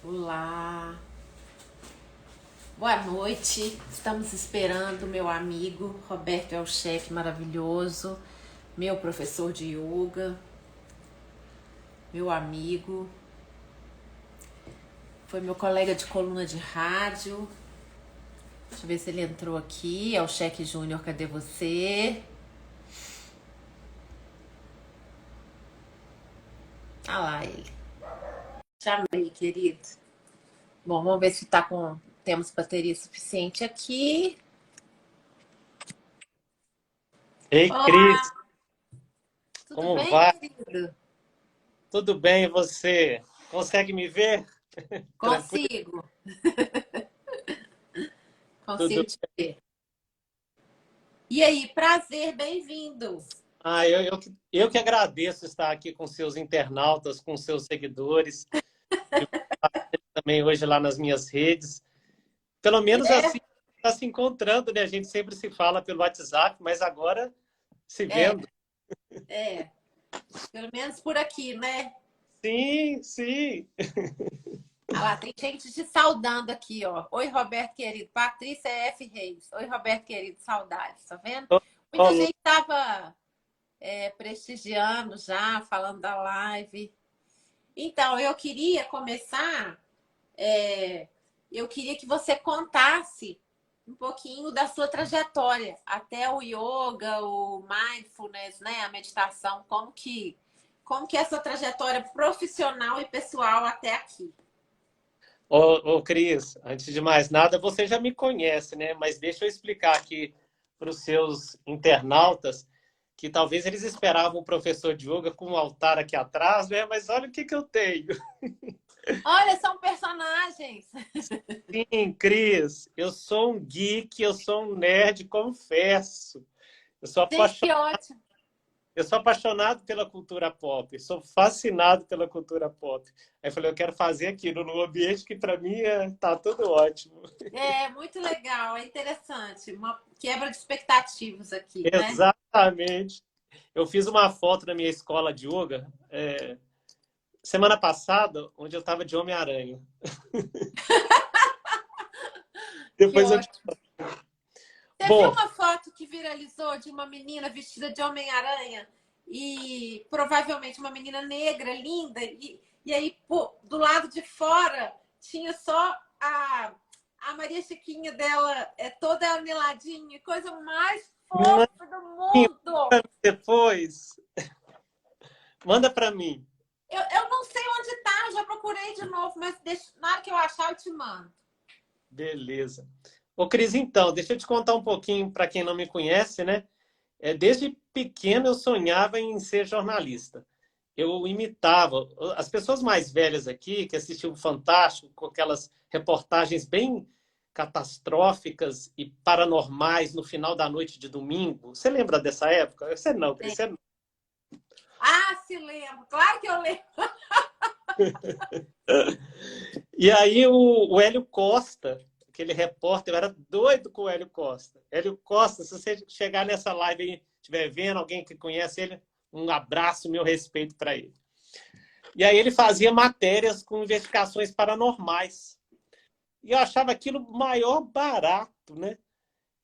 Olá, boa noite. Estamos esperando meu amigo Roberto é o chefe maravilhoso, meu professor de yoga, meu amigo, foi meu colega de coluna de rádio. Deixa eu ver se ele entrou aqui. É o Cheque Júnior, cadê você? Ah lá ele. Chamei, querido. Bom, vamos ver se tá com. Temos bateria suficiente aqui. Ei, Olá, Cris, tudo como bem, vai? querido? Tudo bem, e você? Consegue me ver? Tranquilo? Consigo, Tudo. consigo te ver. E aí, prazer, bem-vindo. Eu que agradeço estar aqui com seus internautas, com seus seguidores, também hoje lá nas minhas redes. Pelo menos assim, está se encontrando, né? A gente sempre se fala pelo WhatsApp, mas agora se É, vendo. é, pelo menos por aqui, né? Sim, sim. Ah lá, tem gente te saudando aqui, ó. Oi, Roberto querido. Patrícia F. Reis. Oi, Roberto querido, saudades, tá vendo? Muita Olá. gente estava prestigiando já, falando da live. Então, eu queria começar. é, eu queria que você contasse um pouquinho da sua trajetória até o yoga, o mindfulness, né, a meditação, como que é a sua trajetória profissional e pessoal até aqui? Cris, antes de mais nada, você já me conhece, né? Mas deixa eu explicar aqui para os seus internautas que talvez eles esperavam o professor de yoga com um altar aqui atrás, né? Mas olha o que que eu tenho. Olha, são personagens. Sim, Cris, eu sou um geek, eu sou um nerd, confesso. Eu sou Gente, apaixonado, que ótimo. eu sou apaixonado pela cultura pop, sou fascinado pela cultura pop. Aí eu falei, eu quero fazer aquilo num ambiente que para mim tá tudo ótimo. É muito legal, é interessante. Uma quebra de expectativas aqui, né? Exatamente. Eu fiz uma foto na minha escola de yoga semana passada, onde eu estava de Homem-Aranha. Que Depois eu te... ótimo. Você viu Bom, uma foto que viralizou de uma menina vestida de Homem-Aranha e provavelmente uma menina negra, linda, e aí pô, do lado de fora tinha só a Maria Chiquinha dela, toda aneladinha, coisa mais manda fofa do mundo. depois, manda para mim. Eu não sei onde tá, já procurei de novo, mas na hora que eu achar eu te mando. Beleza. Ô, Cris, então, deixa eu te contar um pouquinho para quem não me conhece, né? Desde pequeno eu sonhava em ser jornalista. Eu imitava as pessoas mais velhas aqui, que assistiam o Fantástico, com aquelas reportagens bem catastróficas e paranormais no final da noite de domingo. Você lembra dessa época? Você não, Cris, você não. Ah, se lembro, claro que eu lembro. E aí o Hélio Costa, aquele repórter, eu era doido com o Hélio Costa. Hélio Costa, se você chegar nessa live e estiver vendo alguém que conhece ele, um abraço, meu respeito para ele. E aí ele fazia matérias com investigações paranormais. E eu achava aquilo o maior barato, né?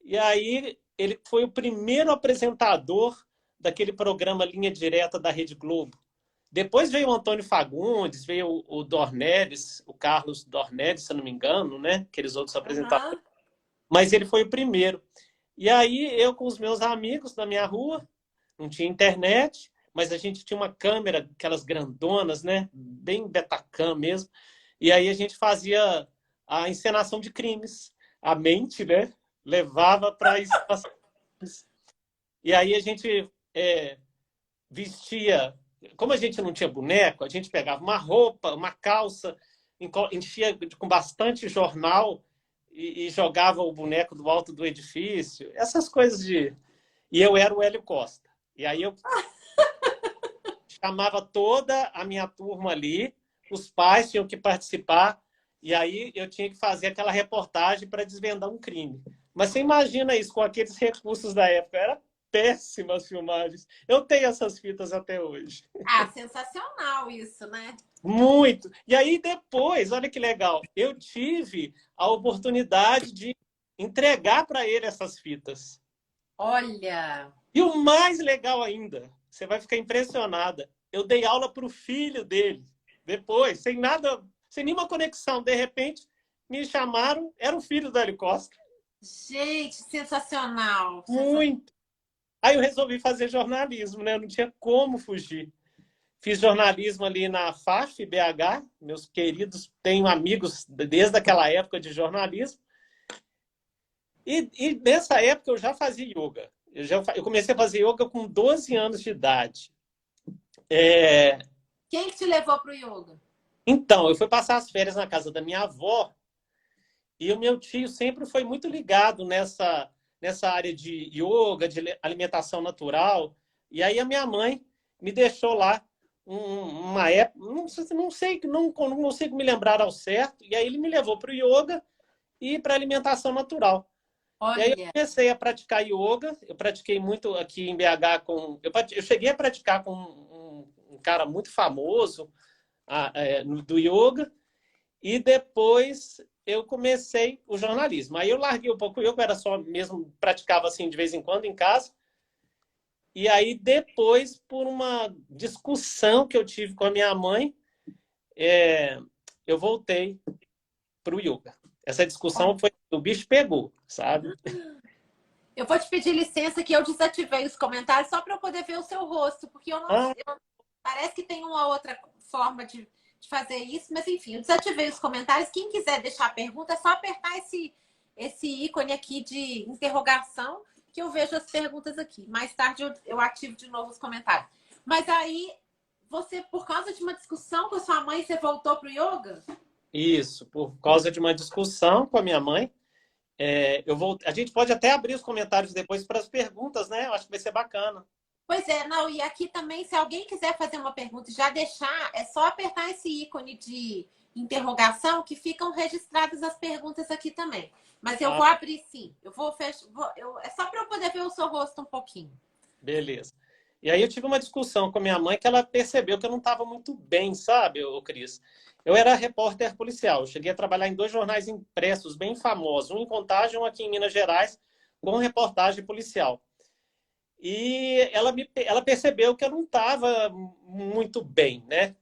E aí ele foi o primeiro apresentador daquele programa Linha Direta da Rede Globo. Depois veio o Antônio Fagundes, veio o Dornelles, o Carlos Dornelles, se eu não me engano, né? Aqueles outros apresentadores. Uhum. Mas ele foi o primeiro. E aí eu com os meus amigos na minha rua, não tinha internet, mas a gente tinha uma câmera, aquelas grandonas, né? Bem Betacam mesmo. E aí a gente fazia a encenação de crimes. A mente, né? Levava para a encenação. E aí a gente vestia. Como a gente não tinha boneco, a gente pegava uma roupa, uma calça, enchia com bastante jornal e jogava o boneco do alto do edifício. Essas coisas de. E eu era o Hélio Costa. E aí eu chamava toda a minha turma ali, os pais tinham que participar, e aí eu tinha que fazer aquela reportagem para desvendar um crime. Mas você imagina isso com aqueles recursos da época, era péssimas filmagens. Eu tenho essas fitas até hoje. Ah, sensacional isso, né? Muito. E aí depois, olha que legal, eu tive a oportunidade de entregar para ele essas fitas. Olha, E o mais legal ainda, você vai ficar impressionada, eu dei aula para o filho dele. Depois, sem nada, sem nenhuma conexão, de repente me chamaram, era o filho do Hélio Costa. gente, sensacional. Muito. Aí eu resolvi fazer jornalismo, né? Eu não tinha como fugir. Fiz jornalismo ali na FAF, BH. Meus queridos, tenho amigos desde aquela época de jornalismo. E nessa época eu já fazia yoga. Eu comecei a fazer yoga com 12 anos de idade. É, Quem que te levou para o yoga? então, eu fui passar as férias na casa da minha avó e o meu tio sempre foi muito ligado nessa área de yoga, de alimentação natural. E aí a minha mãe me deixou lá uma época, não consigo me lembrar ao certo, e aí ele me levou para o yoga e para alimentação natural. E aí eu Olha, comecei a praticar yoga, eu pratiquei muito aqui em BH eu cheguei a praticar com um cara muito famoso do yoga, e depois eu comecei o jornalismo. Aí eu larguei um pouco o yoga, era só mesmo, praticava assim de vez em quando em casa. E aí depois, por uma discussão que eu tive com a minha mãe, eu voltei para o yoga. Essa discussão foi, o bicho pegou, sabe? eu vou te pedir licença que eu desativei os comentários só para eu poder ver o seu rosto, porque Ah, parece que tem uma outra forma de fazer isso, mas enfim, eu desativei os comentários. Quem quiser deixar pergunta, é só apertar esse ícone aqui de interrogação que eu vejo as perguntas aqui. Mais tarde eu ativo de novo os comentários. Mas aí, você, por causa de uma discussão com a sua mãe, você voltou pro yoga? isso, por causa de uma discussão com a minha mãe. A gente pode até abrir os comentários depois para as perguntas, né? Eu acho que vai ser bacana. Pois é, não, e aqui também, se alguém quiser fazer uma pergunta e já deixar, é só apertar esse ícone de interrogação que ficam registradas as perguntas aqui também. Mas eu Ah, vou abrir sim. Eu vou fechar. É só para eu poder ver o seu rosto um pouquinho. beleza. E aí eu tive uma discussão com a minha mãe que ela percebeu que eu não estava muito bem, sabe, Cris? Eu era repórter policial. Eu cheguei a trabalhar em dois jornais impressos bem famosos, um em Contagem, um aqui em Minas Gerais, com reportagem policial. E ela percebeu que eu não estava muito bem, né?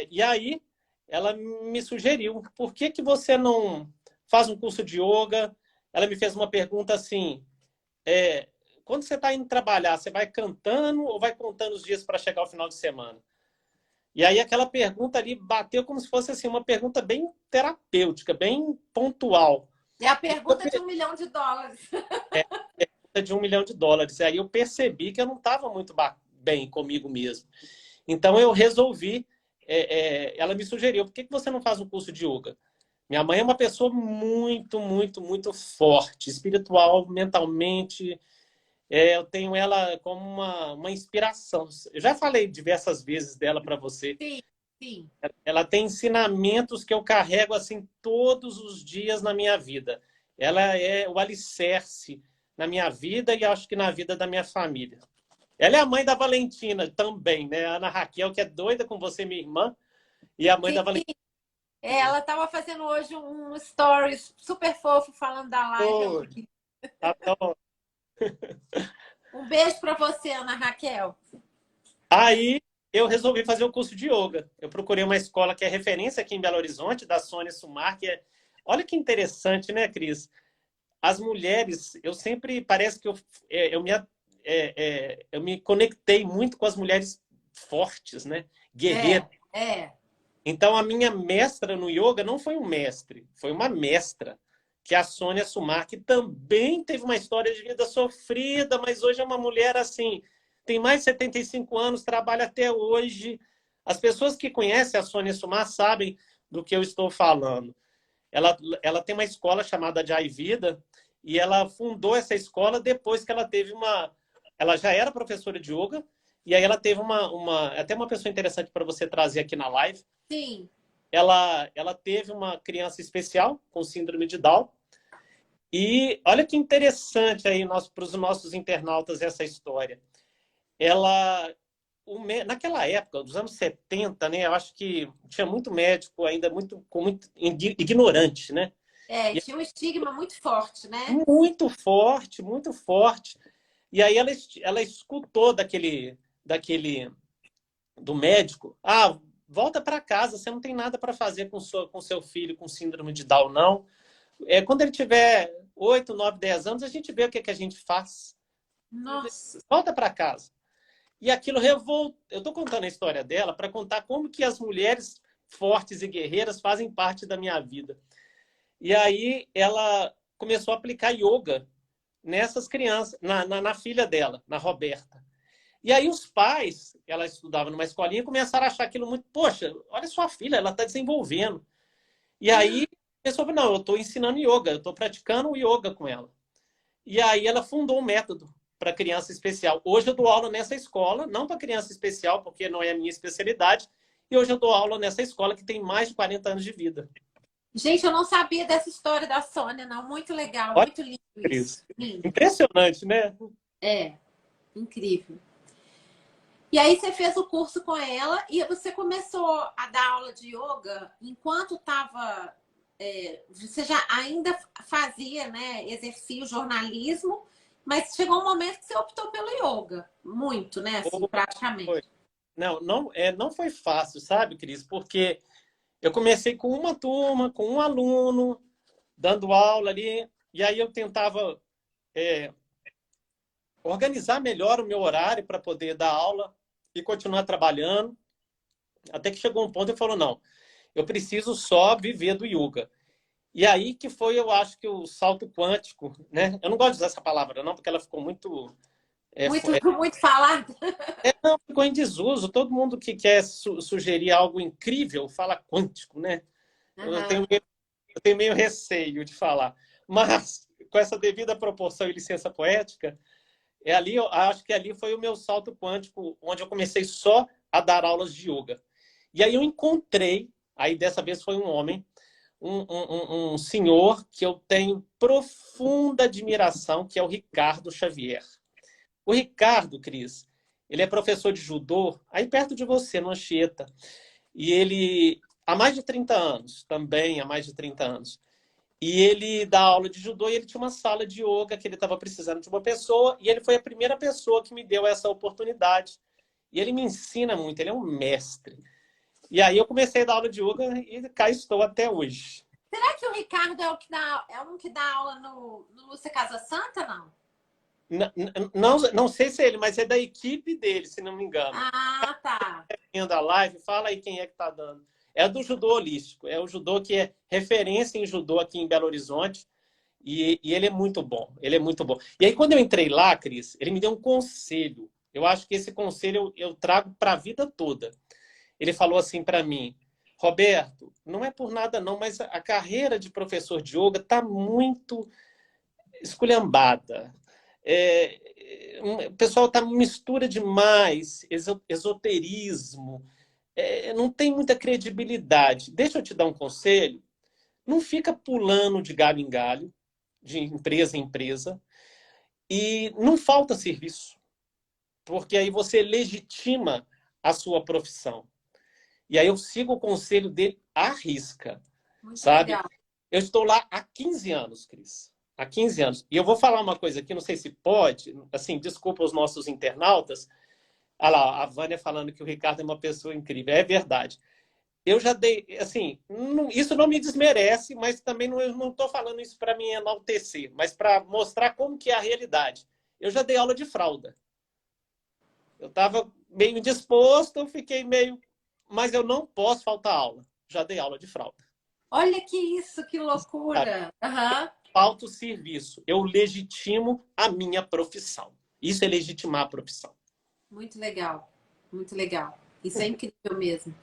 E aí ela me sugeriu, por que que você não faz um curso de yoga? Ela me fez uma pergunta assim, é, quando você está indo trabalhar, você vai cantando ou vai contando os dias para chegar ao final de semana? E aí aquela pergunta ali bateu como se fosse assim, uma pergunta bem terapêutica, bem pontual. É a E eu pergunta de US$ 1 milhão. de US$ 1 milhão. E aí eu percebi que eu não estava muito bem comigo mesmo. Então eu resolvi, ela me sugeriu, por que que você não faz um curso de yoga? Minha mãe é uma pessoa muito, muito, muito forte, espiritual, mentalmente. Eu tenho ela como uma inspiração. Eu já falei diversas vezes dela para você. Sim, sim. Ela tem ensinamentos que eu carrego assim todos os dias na minha vida. Ela é o alicerce na minha vida e acho que na vida da minha família. Ela é a mãe da Valentina também, né? A Ana Raquel, que é doida com você, minha irmã, e a mãe Sim. da Valentina. Ela estava fazendo hoje um stories super fofo falando da live ao Oh, vivo. adoro. Um beijo para você, Ana Raquel. Aí eu resolvi fazer o curso de yoga. Eu procurei uma escola que é referência aqui em Belo Horizonte, da Sônia Sumar, que é... Olha que interessante, né, Cris? As mulheres, eu sempre parece que eu me conectei muito com as mulheres fortes, né? Guerreiras. É, é. Então, a minha mestra no yoga não foi um mestre, foi uma mestra, que é a Sônia Sumar, que também teve uma história de vida sofrida, mas hoje é uma mulher assim, tem mais de 75 anos, trabalha até hoje. As pessoas que conhecem a Sônia Sumar sabem do que eu estou falando. Ela tem uma escola chamada Jai Vida, e ela fundou essa escola depois que ela teve uma. Ela já era professora de yoga, e aí ela teve até uma pessoa interessante para você trazer aqui na live. Sim. Ela teve uma criança especial com síndrome de Down, E olha que interessante aí para os nossos internautas essa história. Ela, naquela época, dos anos 70, né, eu acho que tinha muito médico ainda muito ignorante, né? É, E tinha um estigma muito forte, né? muito forte, muito forte. E aí ela escutou daquele do médico, volta para casa, você não tem nada para fazer com seu filho com síndrome de Down, não. Quando ele tiver 8, 9, 10 anos, a gente vê o que a gente faz. Nossa, Volta para casa. E aquilo revoltou. Eu estou contando a história dela para contar como que as mulheres fortes e guerreiras fazem parte da minha vida. E aí ela começou a aplicar yoga nessas crianças, na filha dela, na Roberta. E aí os pais, ela estudava numa escolinha, começaram a achar aquilo muito, poxa, olha sua filha, ela está desenvolvendo. E aí a pessoa falou, não, eu estou ensinando yoga, eu estou praticando yoga com ela. E aí ela fundou um método para criança especial. Hoje eu dou aula nessa escola, não para criança especial, porque não é a minha especialidade, e hoje eu dou aula nessa escola que tem mais de 40 anos de vida. gente, eu não sabia dessa história da Sônia, não. Muito legal, Olha, muito lindo isso. Cris. Lindo. Impressionante, né? É, incrível. E aí você fez o curso com ela e você começou a dar aula de yoga enquanto estava. Você já ainda fazia, né? Exercia o jornalismo, mas chegou um momento que você optou pelo yoga. Muito, né? Assim, Foi. praticamente. Não foi fácil, sabe, Cris? Porque eu comecei com uma turma, com um aluno, dando aula ali, e aí eu tentava é, organizar melhor o meu horário para poder dar aula e continuar trabalhando, até que chegou um ponto e falou, não, eu preciso só viver do yoga. E aí que foi, eu acho que o salto quântico, né? Eu não gosto de usar essa palavra, não, porque ela ficou muito... Muito, muito falado. não, ficou em desuso. Todo mundo que quer sugerir algo incrível fala quântico, né? Eu Uhum. tenho, eu tenho meio receio de falar. Mas, com essa devida proporção e licença poética, ali, eu acho que ali foi o meu salto quântico, onde eu comecei só a dar aulas de yoga. E aí eu encontrei, aí dessa vez foi um homem, um senhor que eu tenho profunda admiração, que é o Ricardo Xavier. O Ricardo, Cris, ele é professor de judô aí perto de você, no Anchieta. E ele, há mais de 30 anos, também há mais de 30 anos. E ele dá aula de judô e ele tinha uma sala de yoga que ele estava precisando de uma pessoa e ele foi a primeira pessoa que me deu essa oportunidade. E ele me ensina muito, ele é um mestre. E aí eu comecei a dar aula de yoga e cá estou até hoje. Será que o Ricardo é um que dá aula no Lúcia Casa Santa, não? Não sei se é ele, mas é da equipe dele, se não me engano. Ah, tá. Da live, fala aí quem é que está dando. É do judô holístico, é o judô que é referência em judô aqui em Belo Horizonte. E ele é muito bom, ele é muito bom. E aí, quando eu entrei lá, Cris, ele me deu um conselho. Eu acho que esse conselho eu trago para a vida toda. Ele falou assim para mim, Roberto, não é por nada não, mas a carreira de professor de yoga está muito esculhambada. O pessoal está mistura demais, esoterismo, não tem muita credibilidade. Deixa eu te dar um conselho. Não fica pulando de galho em galho, de empresa em empresa, e não falta serviço, porque aí você legitima a sua profissão. E aí eu sigo o conselho dele à risca, Muito sabe? legal. Eu estou lá há 15 anos, Cris. Há 15 anos. E eu vou falar uma coisa aqui, não sei se pode, assim, desculpa os nossos internautas. Olha lá, a Vânia falando que o Ricardo é uma pessoa incrível. É verdade. Eu já dei, assim, isso não me desmerece, mas também eu não estou falando isso para me enaltecer, mas para mostrar como que é a realidade. Eu já dei aula de fralda. Eu estava meio indisposto, eu fiquei meio... Mas eu não posso faltar aula. Já dei aula de fralda. Olha que isso, que Sabe? loucura. Aham. Falta o serviço. Eu legitimo a minha profissão. Isso é legitimar a profissão. Muito legal. Muito legal. Isso é incrível mesmo.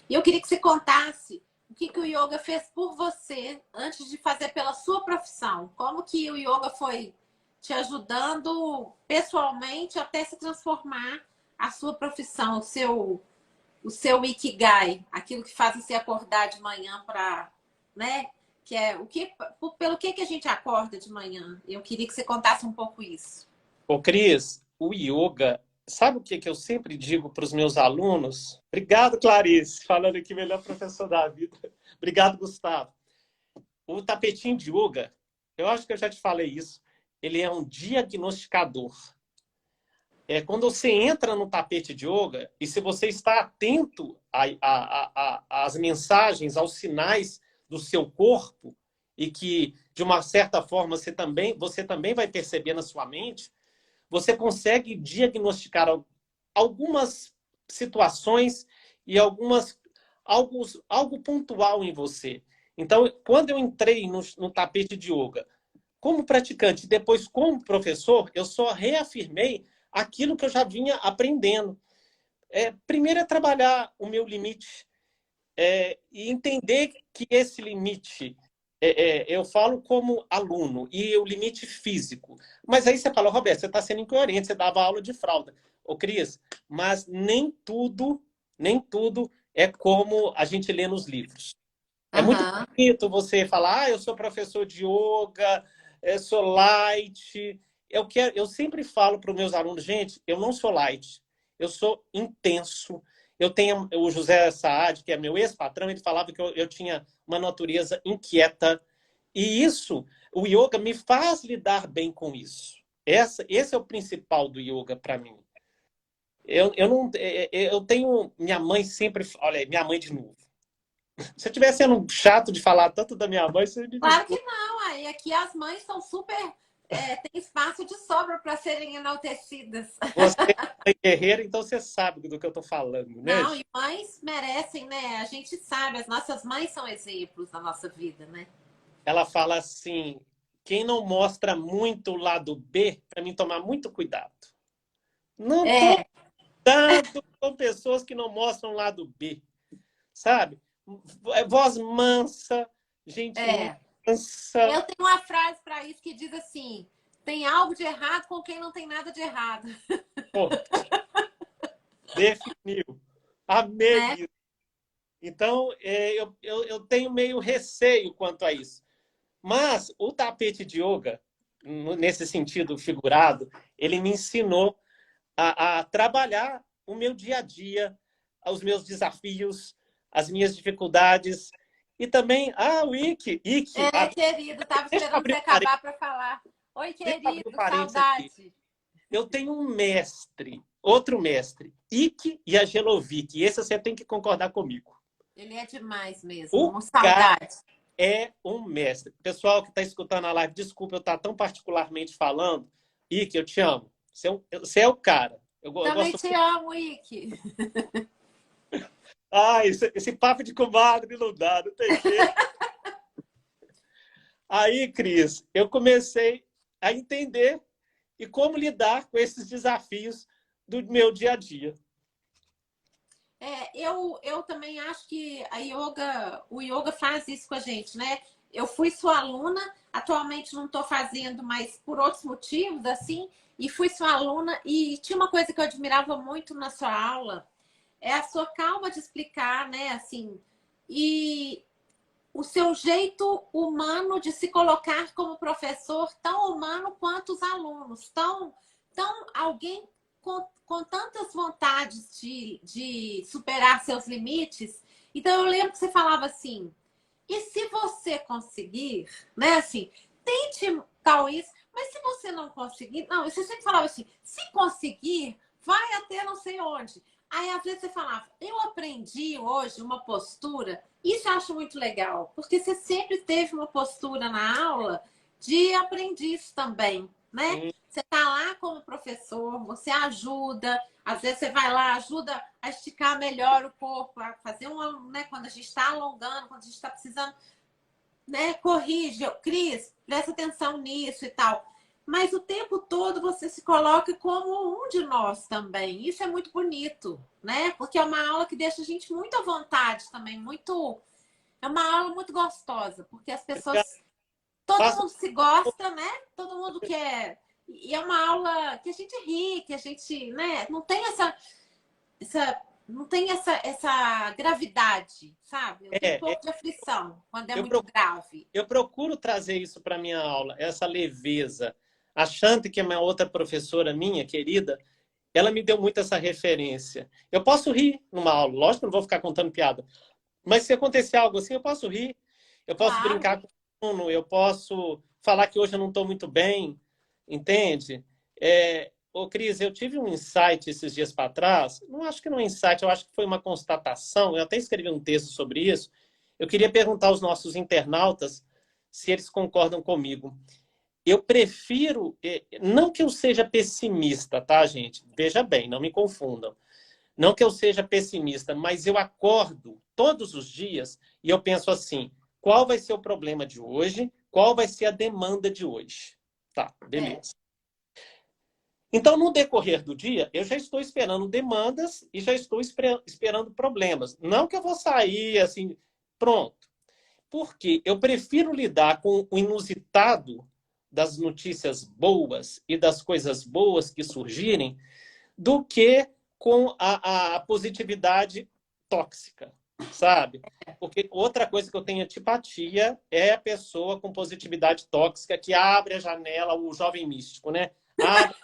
E eu queria que você contasse o que o yoga fez por você antes de fazer pela sua profissão. Como que o yoga foi te ajudando pessoalmente até se transformar a sua profissão, o seu ikigai, aquilo que faz você acordar de manhã para, né, que é pelo que a gente acorda de manhã. Eu queria que você contasse um pouco isso. Ô, Cris, o yoga, sabe o que que eu sempre digo para os meus alunos? Obrigado, Clarice, falando aqui, melhor professor da vida. Obrigado, Gustavo. O tapetinho de yoga, eu acho que eu já te falei isso, ele é um diagnosticador. Quando você entra no tapete de yoga, e se você está atento às mensagens, aos sinais do seu corpo, e que, de uma certa forma, você também vai perceber na sua mente, você consegue diagnosticar algumas situações e algo pontual em você. Então, quando eu entrei no tapete de yoga, como praticante, depois como professor, eu só reafirmei aquilo que eu já vinha aprendendo. Primeiro é trabalhar o meu limite e entender que esse limite, eu falo como aluno, e o limite físico. Mas aí você fala, Roberto, você está sendo incoerente, você dava aula de fralda. Ô, Cris, mas nem tudo é como a gente lê nos livros. É muito Aham. bonito você falar, eu sou professor de yoga, eu sou light. Eu sempre falo para os meus alunos, gente, eu não sou light, eu sou intenso. Eu tenho o José Saad, que é meu ex-patrão, ele falava que eu tinha uma natureza inquieta. E isso, o yoga me faz lidar bem com isso. Esse é o principal do yoga para mim. Eu não, eu tenho minha mãe sempre, olha, minha mãe de novo. Se eu estiver sendo chato de falar tanto da minha mãe, você me Claro que desculpa. não. Aí aqui as mães são super. Tem espaço de sobra para serem enaltecidas. Você é guerreira, então você sabe do que eu estou falando, né? Não, e mães merecem, né? A gente sabe, as nossas mães são exemplos da nossa vida, né? Ela fala assim: quem não mostra muito o lado B, para mim tomar muito cuidado. Não estou É, dando com pessoas que não mostram o lado B, sabe? Voz mansa, gente é. mansa. Eu tenho uma frase para isso que diz assim: tem algo de errado com quem não tem nada de errado, Pô, definiu. Amei né? isso. Então, eu tenho meio receio quanto a isso. Mas o tapete de yoga, nesse sentido figurado, ele me ensinou a trabalhar o meu dia a dia, os meus desafios, as minhas dificuldades. E também, o Ike, Querido, tava deixa eu esperando abrir você um parênteses, acabar para falar. Oi, deixa eu abrir um querido, parênteses aqui. saudade. Eu tenho um mestre, outro mestre, Ike Yagelovic, e esse você tem que concordar comigo. Ele é demais mesmo, O uma cara saudade. é um mestre. Pessoal que está escutando a live, desculpa eu estar tão particularmente falando. Ike, eu te amo. Você é o cara. Eu Também gosto. te amo, Ike. Esse papo de comadre não dá, não tem jeito. Aí, Cris, eu comecei a entender e como lidar com esses desafios do meu dia a dia. Eu também acho que o yoga faz isso com a gente, né? Eu fui sua aluna, atualmente não estou fazendo, mas por outros motivos, assim, e fui sua aluna, e tinha uma coisa que eu admirava muito na sua aula, é a sua calma de explicar, né? Assim, e o seu jeito humano de se colocar como professor, tão humano quanto os alunos, tão alguém com tantas vontades de superar seus limites. Então eu lembro que você falava assim, e se você conseguir, né? Assim, tente tal isso, mas se você não conseguir, não, você sempre falava assim, se conseguir, vai até não sei onde. Aí às vezes você falava, eu aprendi hoje uma postura, isso eu acho muito legal, porque você sempre teve uma postura na aula de aprendiz também, né? Hum, Você tá lá como professor, você ajuda, às vezes você vai lá, ajuda a esticar melhor o corpo, a fazer uma, né, quando a gente está alongando, quando a gente está precisando, né, corrige, Cris, presta atenção nisso e tal. Mas o tempo todo você se coloca como um de nós também. Isso é muito bonito, né? Porque é uma aula que deixa a gente muito à vontade também, muito. É uma aula muito gostosa, porque as pessoas. Todo Faça mundo se gosta, né? Todo mundo quer. E é uma aula que a gente ri, que a gente, né? Não tem essa não tem essa gravidade, sabe? Eu tenho um É, pouco de aflição quando é eu, muito pro- grave. eu procuro trazer isso para minha aula, essa leveza. A Shante, que é uma outra professora minha, querida, ela me deu muito essa referência. Eu posso rir numa aula, lógico que não vou ficar contando piada, mas se acontecer algo assim, eu posso rir, eu posso Claro. brincar com o aluno, eu posso falar que hoje eu não estou muito bem, entende? Ô, Cris, eu tive um insight esses dias para trás, não acho que não é um insight, eu acho que foi uma constatação, eu até escrevi um texto sobre isso. Eu queria perguntar aos nossos internautas se eles concordam comigo. Eu prefiro, não que eu seja pessimista, tá, gente? Veja bem, não me confundam. Não que eu seja pessimista, mas eu acordo todos os dias e eu penso assim: qual vai ser o problema de hoje? Qual vai ser a demanda de hoje? Tá, É. beleza. Então, no decorrer do dia, eu já estou esperando demandas e já estou esperando problemas. Não que eu vou sair assim, pronto. Porque eu prefiro lidar com o inusitado das notícias boas e das coisas boas que surgirem do que com a positividade tóxica, sabe? Porque outra coisa que eu tenho antipatia é a pessoa com positividade tóxica que abre a janela, o jovem místico, né? Abre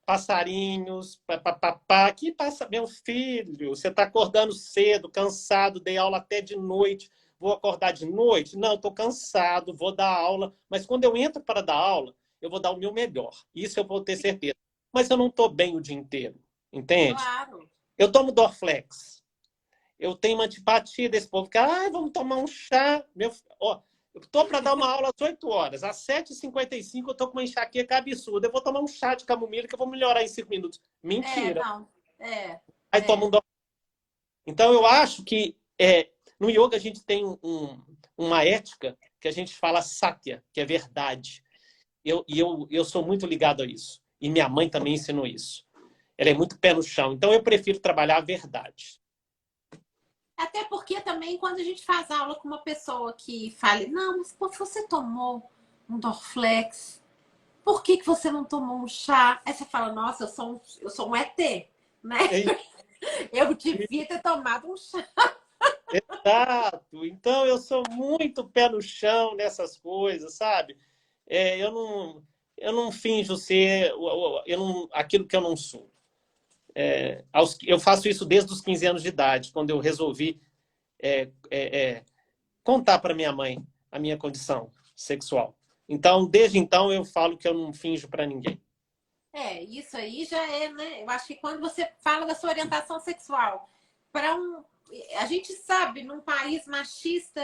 passarinhos, papapá, que passa, meu filho, você está acordando cedo, cansado, dei aula até de noite, vou acordar de noite? Não, estou cansado, vou dar aula, mas quando eu entro para dar aula, eu vou dar o meu melhor, isso eu vou ter certeza. Mas eu não estou bem o dia inteiro, entende? Claro. Eu tomo Dorflex, eu tenho uma antipatia desse povo que, vamos tomar um chá, meu, ó, eu estou para dar uma aula às 8 horas. Às 7h55 eu estou com uma enxaqueca absurda. Eu vou tomar um chá de camomila que eu vou melhorar em 5 minutos. É, Mentira. não. É, Aí toma é. um dó. Então, eu acho que no yoga a gente tem uma ética que a gente fala satya, que é verdade. Eu sou muito ligado a isso. E minha mãe também ensinou isso. Ela é muito pé no chão. Então, eu prefiro trabalhar a verdade. Até porque também quando a gente faz aula com uma pessoa que fale, não, mas pô, você tomou um Dorflex, por que você não tomou um chá? Aí você fala, nossa, eu sou um ET, né? É Eu devia ter tomado um chá. exato. Então, eu sou muito pé no chão nessas coisas, sabe? Eu não finjo ser aquilo que eu não sou. Eu faço isso desde os 15 anos de idade, quando eu resolvi contar para minha mãe a minha condição sexual. Então, desde então, eu falo que eu não finjo para ninguém. É, isso aí já é, né? Eu acho que quando você fala da sua orientação sexual para a gente sabe, num país machista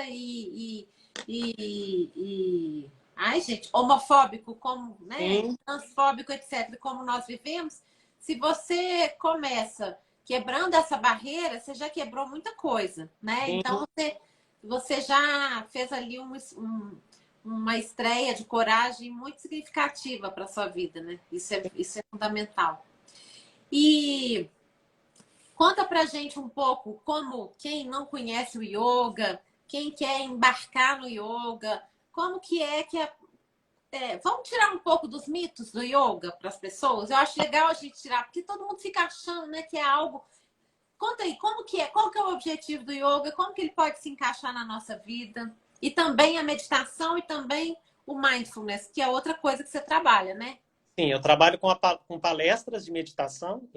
ai, gente, homofóbico, como, né? Sim, Transfóbico, etc., como nós vivemos, se você começa quebrando essa barreira, você já quebrou muita coisa, né? sim, Então você já fez ali uma estreia de coragem muito significativa para a sua vida, né? Isso é fundamental. E conta pra gente um pouco como quem não conhece o yoga, quem quer embarcar no yoga, como que vamos tirar um pouco dos mitos do yoga para as pessoas? Eu acho legal a gente tirar, porque todo mundo fica achando, né, que é algo. Conta aí, como que é? Qual que é o objetivo do yoga? Como que ele pode se encaixar na nossa vida? E também a meditação e também o mindfulness, que é outra coisa que você trabalha, né? sim. Eu trabalho com palestras de meditação.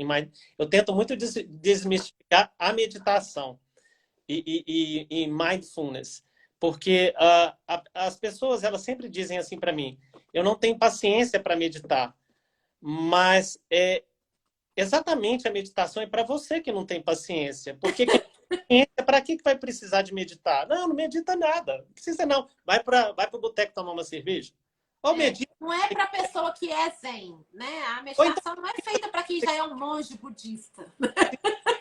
Eu tento muito desmistificar a meditação e mindfulness, porque as pessoas elas sempre dizem assim para mim: eu não tenho paciência para meditar, mas exatamente a meditação é para você que não tem paciência, porque para que vai precisar de meditar? Não, não medita nada, não precisa não. Vai para o boteco tomar uma cerveja. Ou medita, Não é para pessoa que é zen, né? A ou então meditação não é feita para quem já é um monge budista.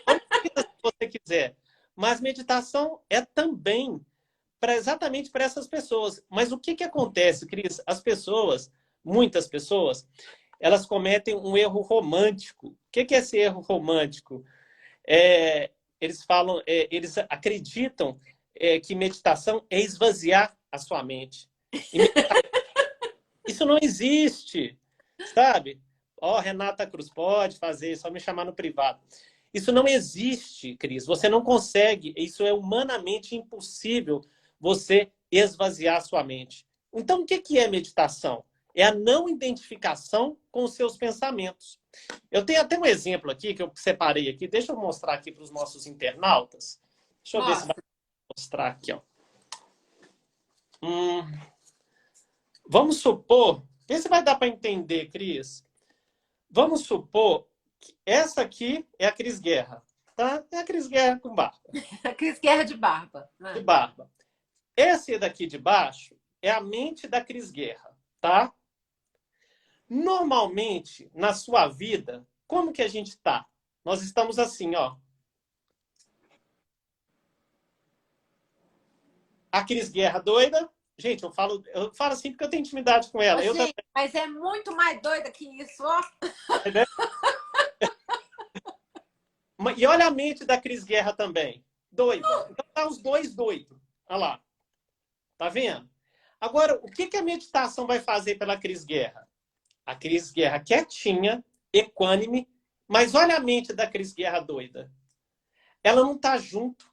ou medita se você quiser. Mas meditação é também exatamente para essas pessoas. Mas o que acontece, Cris? As pessoas, muitas pessoas, elas cometem um erro romântico. O que é esse erro romântico? Eles falam, eles acreditam que meditação é esvaziar a sua mente. Isso não existe, sabe? Ó, Renata Cruz pode fazer, só me chamar no privado. Isso não existe, Cris. Você não consegue, isso é humanamente impossível você esvaziar a sua mente. Então, o que é meditação? É a não identificação com os seus pensamentos. Eu tenho até um exemplo aqui que eu separei aqui. Deixa eu mostrar aqui para os nossos internautas. Deixa eu ver se vai Mostra. mostrar aqui, ó. Vamos supor, vê se vai dar para entender, Cris. Vamos supor que essa aqui é a Cris Guerra, tá? É a Cris Guerra com barba. Cris Guerra de barba. De Né? barba. Esse daqui de baixo é a mente da Cris Guerra, tá? Normalmente, na sua vida, como que a gente tá? Nós estamos assim, ó. A Cris Guerra doida. Gente, eu falo assim porque eu tenho intimidade com ela. Ô, Eu gente, também. mas é muito mais doida que isso, ó. Né? E olha a mente da Cris Guerra também. Doida. Então tá os dois doidos. Olha lá. Tá vendo? Agora, o que a meditação vai fazer pela Cris Guerra? A Cris Guerra quietinha, equânime, mas olha a mente da Cris Guerra doida. Ela não tá junto.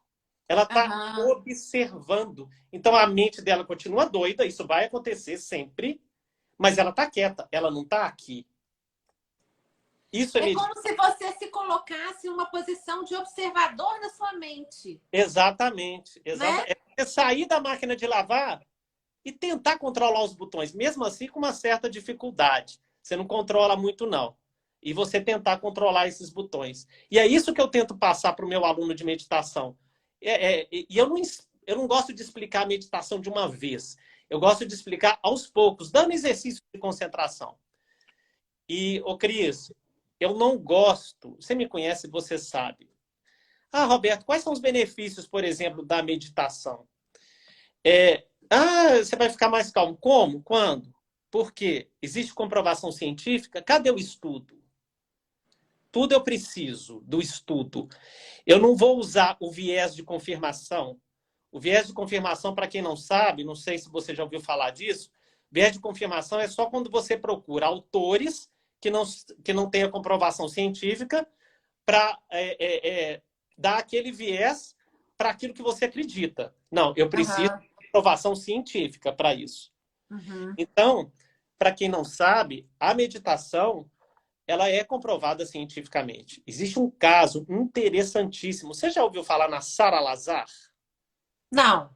Ela está Aham. observando. Então a mente dela continua doida, isso vai acontecer sempre, mas ela está quieta, ela não está aqui. Isso é É meditação. como se você se colocasse em uma posição de observador da sua mente, Exatamente, né? exatamente. É você sair da máquina de lavar e tentar controlar os botões, mesmo assim com uma certa dificuldade. Você não controla muito, não. E você tentar controlar esses botões. E é isso que eu tento passar para o meu aluno de meditação. E eu não gosto de explicar a meditação de uma vez. Eu gosto de explicar aos poucos, dando exercício de concentração. E, ô Cris, eu não gosto. Você me conhece, você sabe. Ah, Roberto, quais são os benefícios, por exemplo, da meditação? Você vai ficar mais calmo. Como? Quando? Por quê? Existe comprovação científica? Cadê o estudo? Tudo eu preciso do estudo. Eu não vou usar o viés de confirmação. O viés de confirmação, para quem não sabe, não sei se você já ouviu falar disso, viés de confirmação é só quando você procura autores que não tenham comprovação científica para dar aquele viés para aquilo que você acredita. Não, eu preciso Aham. de comprovação científica para isso. Uhum. Então, para quem não sabe, a meditação ela é comprovada cientificamente. Existe um caso interessantíssimo. Você já ouviu falar na Sara Lazar? Não.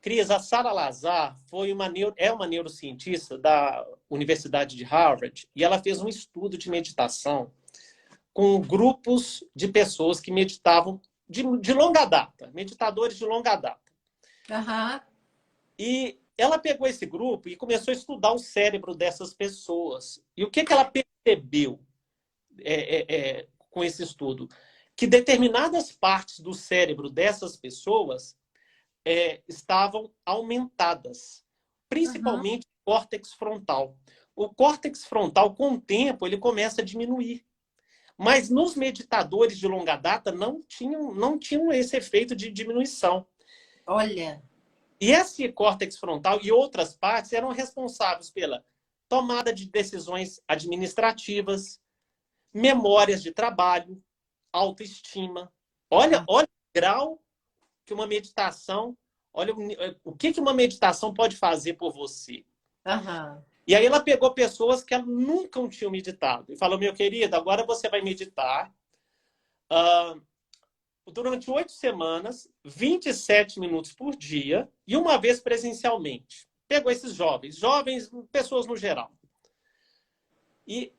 Cris, a Sara Lazar é uma neurocientista da Universidade de Harvard e ela fez um estudo de meditação com grupos de pessoas que meditavam de longa data, meditadores de longa data. Aham. E ela pegou esse grupo e começou a estudar o cérebro dessas pessoas. E o que ela percebeu com esse estudo? Que determinadas partes do cérebro dessas pessoas estavam aumentadas, Uhum. principalmente o córtex frontal. O córtex frontal, com o tempo, ele começa a diminuir. Mas nos meditadores de longa data não tinham esse efeito de diminuição. Olha. E esse córtex frontal e outras partes eram responsáveis pela tomada de decisões administrativas, memórias de trabalho, autoestima. Olha o grau que uma meditação, olha o que uma meditação pode fazer por você. Aham. E aí ela pegou pessoas que nunca tinham meditado e falou, meu querido, agora você vai meditar durante 8 semanas, 27 minutos por dia e uma vez presencialmente. Pegou esses jovens, pessoas no geral. E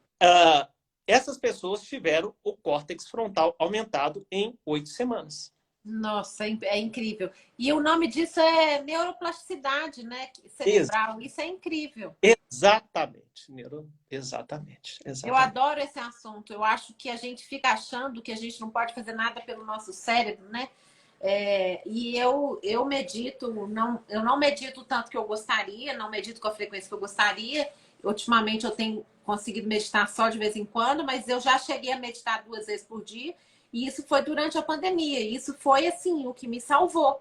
essas pessoas tiveram o córtex frontal aumentado em 8 semanas. Nossa, é incrível. E o nome disso é neuroplasticidade, né? Cerebral. Isso é incrível. Exatamente, exatamente. Eu adoro esse assunto. Eu acho que a gente fica achando que a gente não pode fazer nada pelo nosso cérebro, né? E eu medito, eu não medito tanto que eu gostaria, não medito com a frequência que eu gostaria. Ultimamente eu tenho conseguido meditar só de vez em quando, mas eu já cheguei a meditar 2 vezes por dia. E isso foi durante a pandemia. E isso foi, assim, o que me salvou.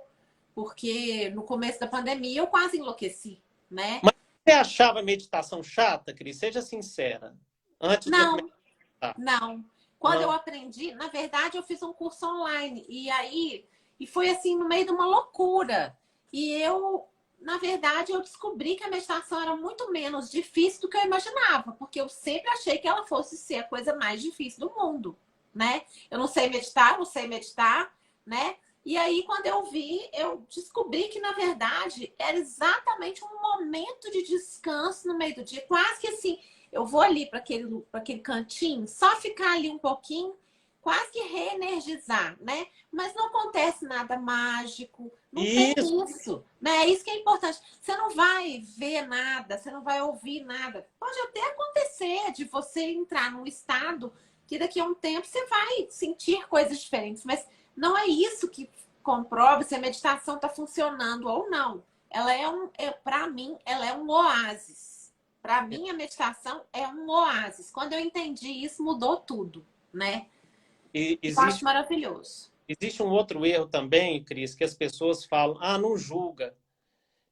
Porque no começo da pandemia eu quase enlouqueci, né? Mas você achava a meditação chata, Cris? Seja sincera. Antes de eu Não, começar. não. Quando eu aprendi, na verdade, eu fiz um curso online. E foi assim, no meio de uma loucura. E na verdade, eu descobri que a meditação era muito menos difícil do que eu imaginava, porque eu sempre achei que ela fosse ser a coisa mais difícil do mundo, né? Eu não sei meditar, não sei meditar, né? E aí, quando eu vi, eu descobri que, na verdade, era exatamente um momento de descanso no meio do dia. Quase que assim, eu vou ali para aquele cantinho, só ficar ali um pouquinho, quase que reenergizar, né? Mas não acontece nada mágico, não tem Isso, isso, né? É isso que é importante. Você não vai ver nada, você não vai ouvir nada. Pode até acontecer de você entrar num estado que daqui a um tempo você vai sentir coisas diferentes, mas não é isso que comprova se a meditação está funcionando ou não. Ela para mim, ela é um oásis. Para mim, a meditação é um oásis. Quando eu entendi isso, mudou tudo, né? e Eu acho maravilhoso. existe um outro erro também, Cris, que as pessoas falam, não julga.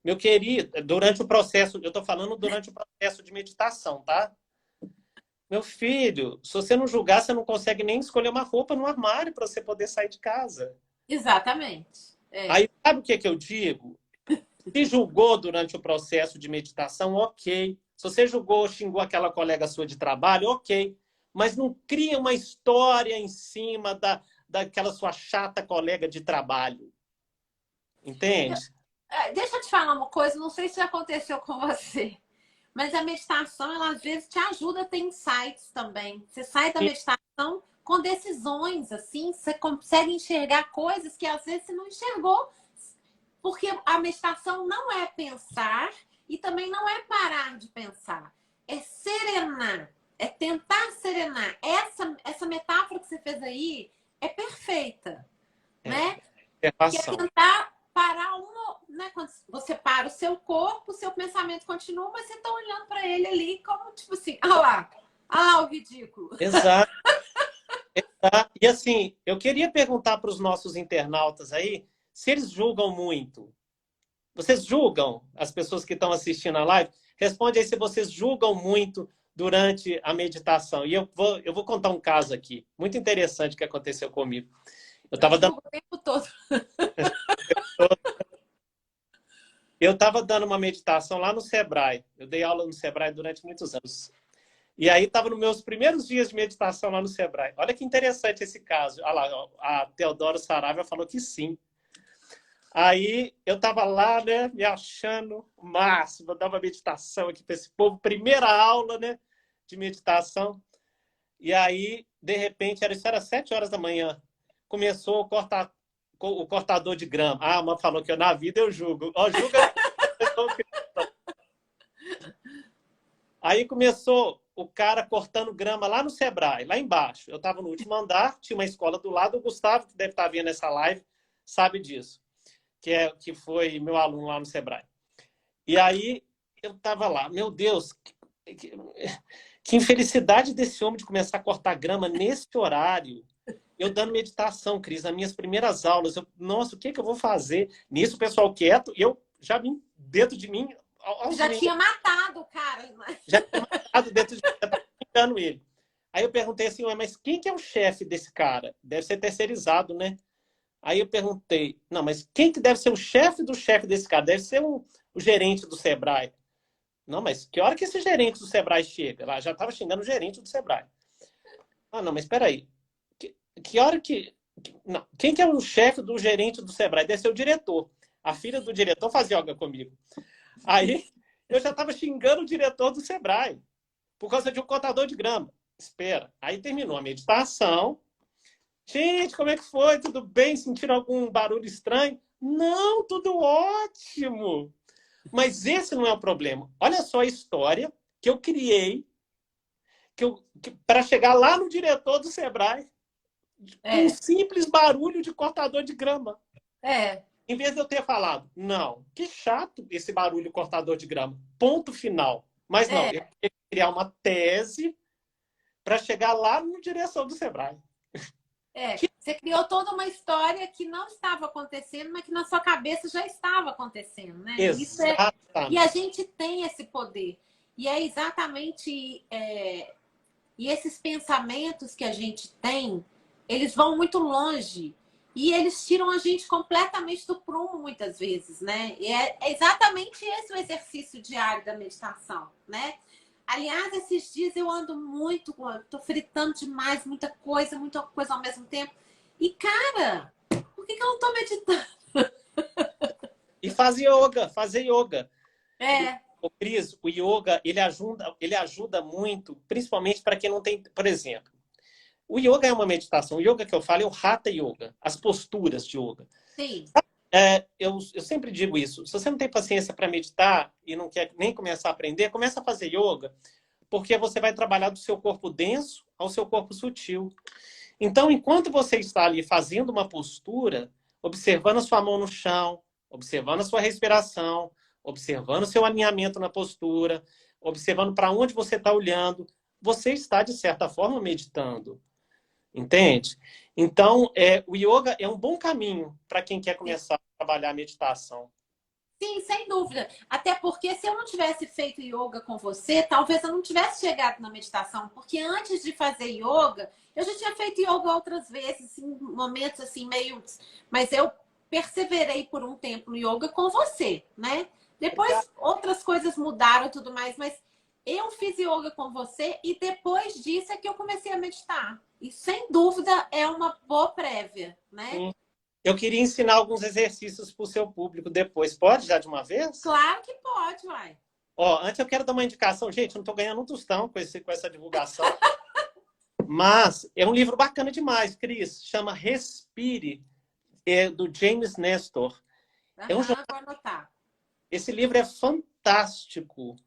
Meu querido, durante o processo, eu estou falando durante o processo de meditação, tá? Meu filho, se você não julgar, você não consegue nem escolher uma roupa no armário para você poder sair de casa. Exatamente. É. Aí, sabe o que que eu digo? Se julgou durante o processo de meditação, ok. Se você julgou, xingou aquela colega sua de trabalho, ok. Mas não cria uma história em cima daquela sua chata colega de trabalho. Entende? Deixa eu te falar uma coisa, não sei se já aconteceu com você, mas a meditação, ela às vezes te ajuda a ter insights também. Você sai da meditação com decisões, assim, você consegue enxergar coisas que às vezes você não enxergou. Porque a meditação não é pensar e também não é parar de pensar. É serenar, é tentar serenar. Essa metáfora que você fez aí é perfeita, né? É Que é razão. tentar parar né? Quando você para o seu corpo, o seu pensamento continua, mas você está olhando para ele ali como tipo assim, olha lá o ridículo. Exato. Exato. E assim, eu queria perguntar para os nossos internautas aí se eles julgam muito. Vocês julgam as pessoas que estão assistindo a live? Responde aí se vocês julgam muito durante a meditação. E eu vou contar um caso aqui, muito interessante que aconteceu comigo. Eu julgo o tempo todo. Eu estava dando uma meditação lá no Sebrae. Eu dei aula no Sebrae durante muitos anos. E aí estava nos meus primeiros dias de meditação lá no Sebrae. Olha que interessante esse caso. Olha lá, a Teodoro Saravia falou que sim. Aí eu estava lá, né, me achando o máximo, vou dar uma meditação aqui para esse povo, primeira aula, né, de meditação. E aí, de repente, isso era 7 horas da manhã, começou o cortador de grama. Mas falou que na vida eu julgo. Julga. Aí começou o cara cortando grama lá no Sebrae, lá embaixo. Eu estava no último andar, tinha uma escola do lado, o Gustavo, que deve estar vendo essa live, sabe disso. Que foi meu aluno lá no Sebrae. E aí eu estava lá, meu Deus, que infelicidade desse homem de começar a cortar grama nesse horário. Eu dando meditação, Cris, nas minhas primeiras aulas. Nossa, o que eu vou fazer? Nisso, o pessoal quieto, e eu já vim dentro de mim. Já tinha matado o cara. Já tinha matado dentro de mim, já estava xingando ele. Aí eu perguntei assim, mas quem que é o chefe desse cara? Deve ser terceirizado, né? Aí eu perguntei, não, mas quem que deve ser o chefe do chefe desse cara? Deve ser o gerente do Sebrae. Não, mas que hora que esse gerente do Sebrae chega? Lá já estava xingando o gerente do Sebrae. Não, mas espera aí. Que hora que... Não, quem que é o chefe do gerente do Sebrae? Deve ser o diretor. A filha do diretor fazia yoga comigo. Aí eu já estava xingando o diretor do Sebrae por causa de um cortador de grama. Espera. Aí terminou a meditação. Gente, como é que foi? Tudo bem? Sentiram algum barulho estranho? Não, tudo ótimo. Mas esse não é o problema. Olha só a história que eu criei para chegar lá no diretor do Sebrae com um simples barulho de cortador de grama. Em vez de eu ter falado, não, que chato esse barulho cortador de grama. Ponto final. Mas não, eu queria criar uma tese para chegar lá na direção do Sebrae. Você criou toda uma história que não estava acontecendo, mas que na sua cabeça já estava acontecendo, né? Exatamente. E a gente tem esse poder. E é exatamente E esses pensamentos que a gente tem, eles vão muito longe. E eles tiram a gente completamente do prumo, muitas vezes, né? E é exatamente esse o exercício diário da meditação, né? Aliás, esses dias eu ando muito, tô fritando demais, muita coisa ao mesmo tempo. E, cara, por que eu não tô meditando? E fazer yoga. É, O Cris, o yoga, ele ajuda muito, principalmente para quem não tem, por exemplo, o yoga é uma meditação. O yoga que eu falo é o Hatha Yoga, as posturas de yoga. sim. Eu sempre digo isso. Se você não tem paciência para meditar e não quer nem começar a aprender, começa a fazer yoga, porque você vai trabalhar do seu corpo denso ao seu corpo sutil. Então, enquanto você está ali fazendo uma postura, observando a sua mão no chão, observando a sua respiração, observando o seu alinhamento na postura, observando para onde você está olhando, você está, de certa forma, meditando. Entende? Então, o yoga é um bom caminho para quem quer começar a trabalhar a meditação. Sim, sem dúvida. Até porque se eu não tivesse feito yoga com você, talvez eu não tivesse chegado na meditação. Porque antes de fazer yoga, eu já tinha feito yoga outras vezes, em momentos assim, meio. Mas eu perseverei por um tempo no yoga com você, né? Obrigado. Depois outras coisas mudaram e tudo mais, mas eu fiz yoga com você e depois disso é que eu comecei a meditar. E sem dúvida é uma boa prévia, né? Eu queria ensinar alguns exercícios para o seu público depois. Pode já de uma vez? Claro que pode, vai. Ó, antes eu quero dar uma indicação. Gente, eu não estou ganhando um tostão com essa divulgação. Mas é um livro bacana demais, Cris. Chama Respire, do James Nestor. É um, Aham, vou anotar. esse livro é fantástico.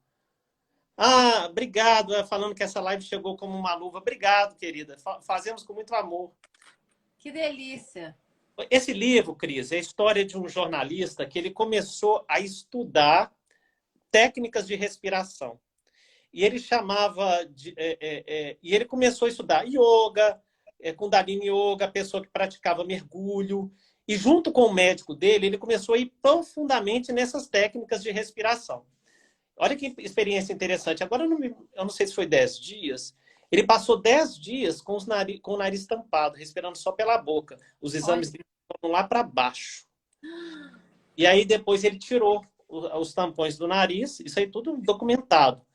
Ah, obrigado. Falando que essa live chegou como uma luva. Obrigado, querida. Fazemos com muito amor. Que delícia. Esse livro, Cris, é a história de um jornalista que ele começou a estudar técnicas de respiração. E ele e ele começou a estudar yoga, Kundalini Yoga, a pessoa que praticava mergulho. E junto com o médico dele, ele começou a ir profundamente nessas técnicas de respiração. Olha que experiência interessante. Agora, eu não sei se foi 10 dias. Ele passou 10 dias com o nariz tampado, respirando só pela boca. Os Olha, exames dele foram lá para baixo. E aí, depois, ele tirou os tampões do nariz. Isso aí tudo documentado.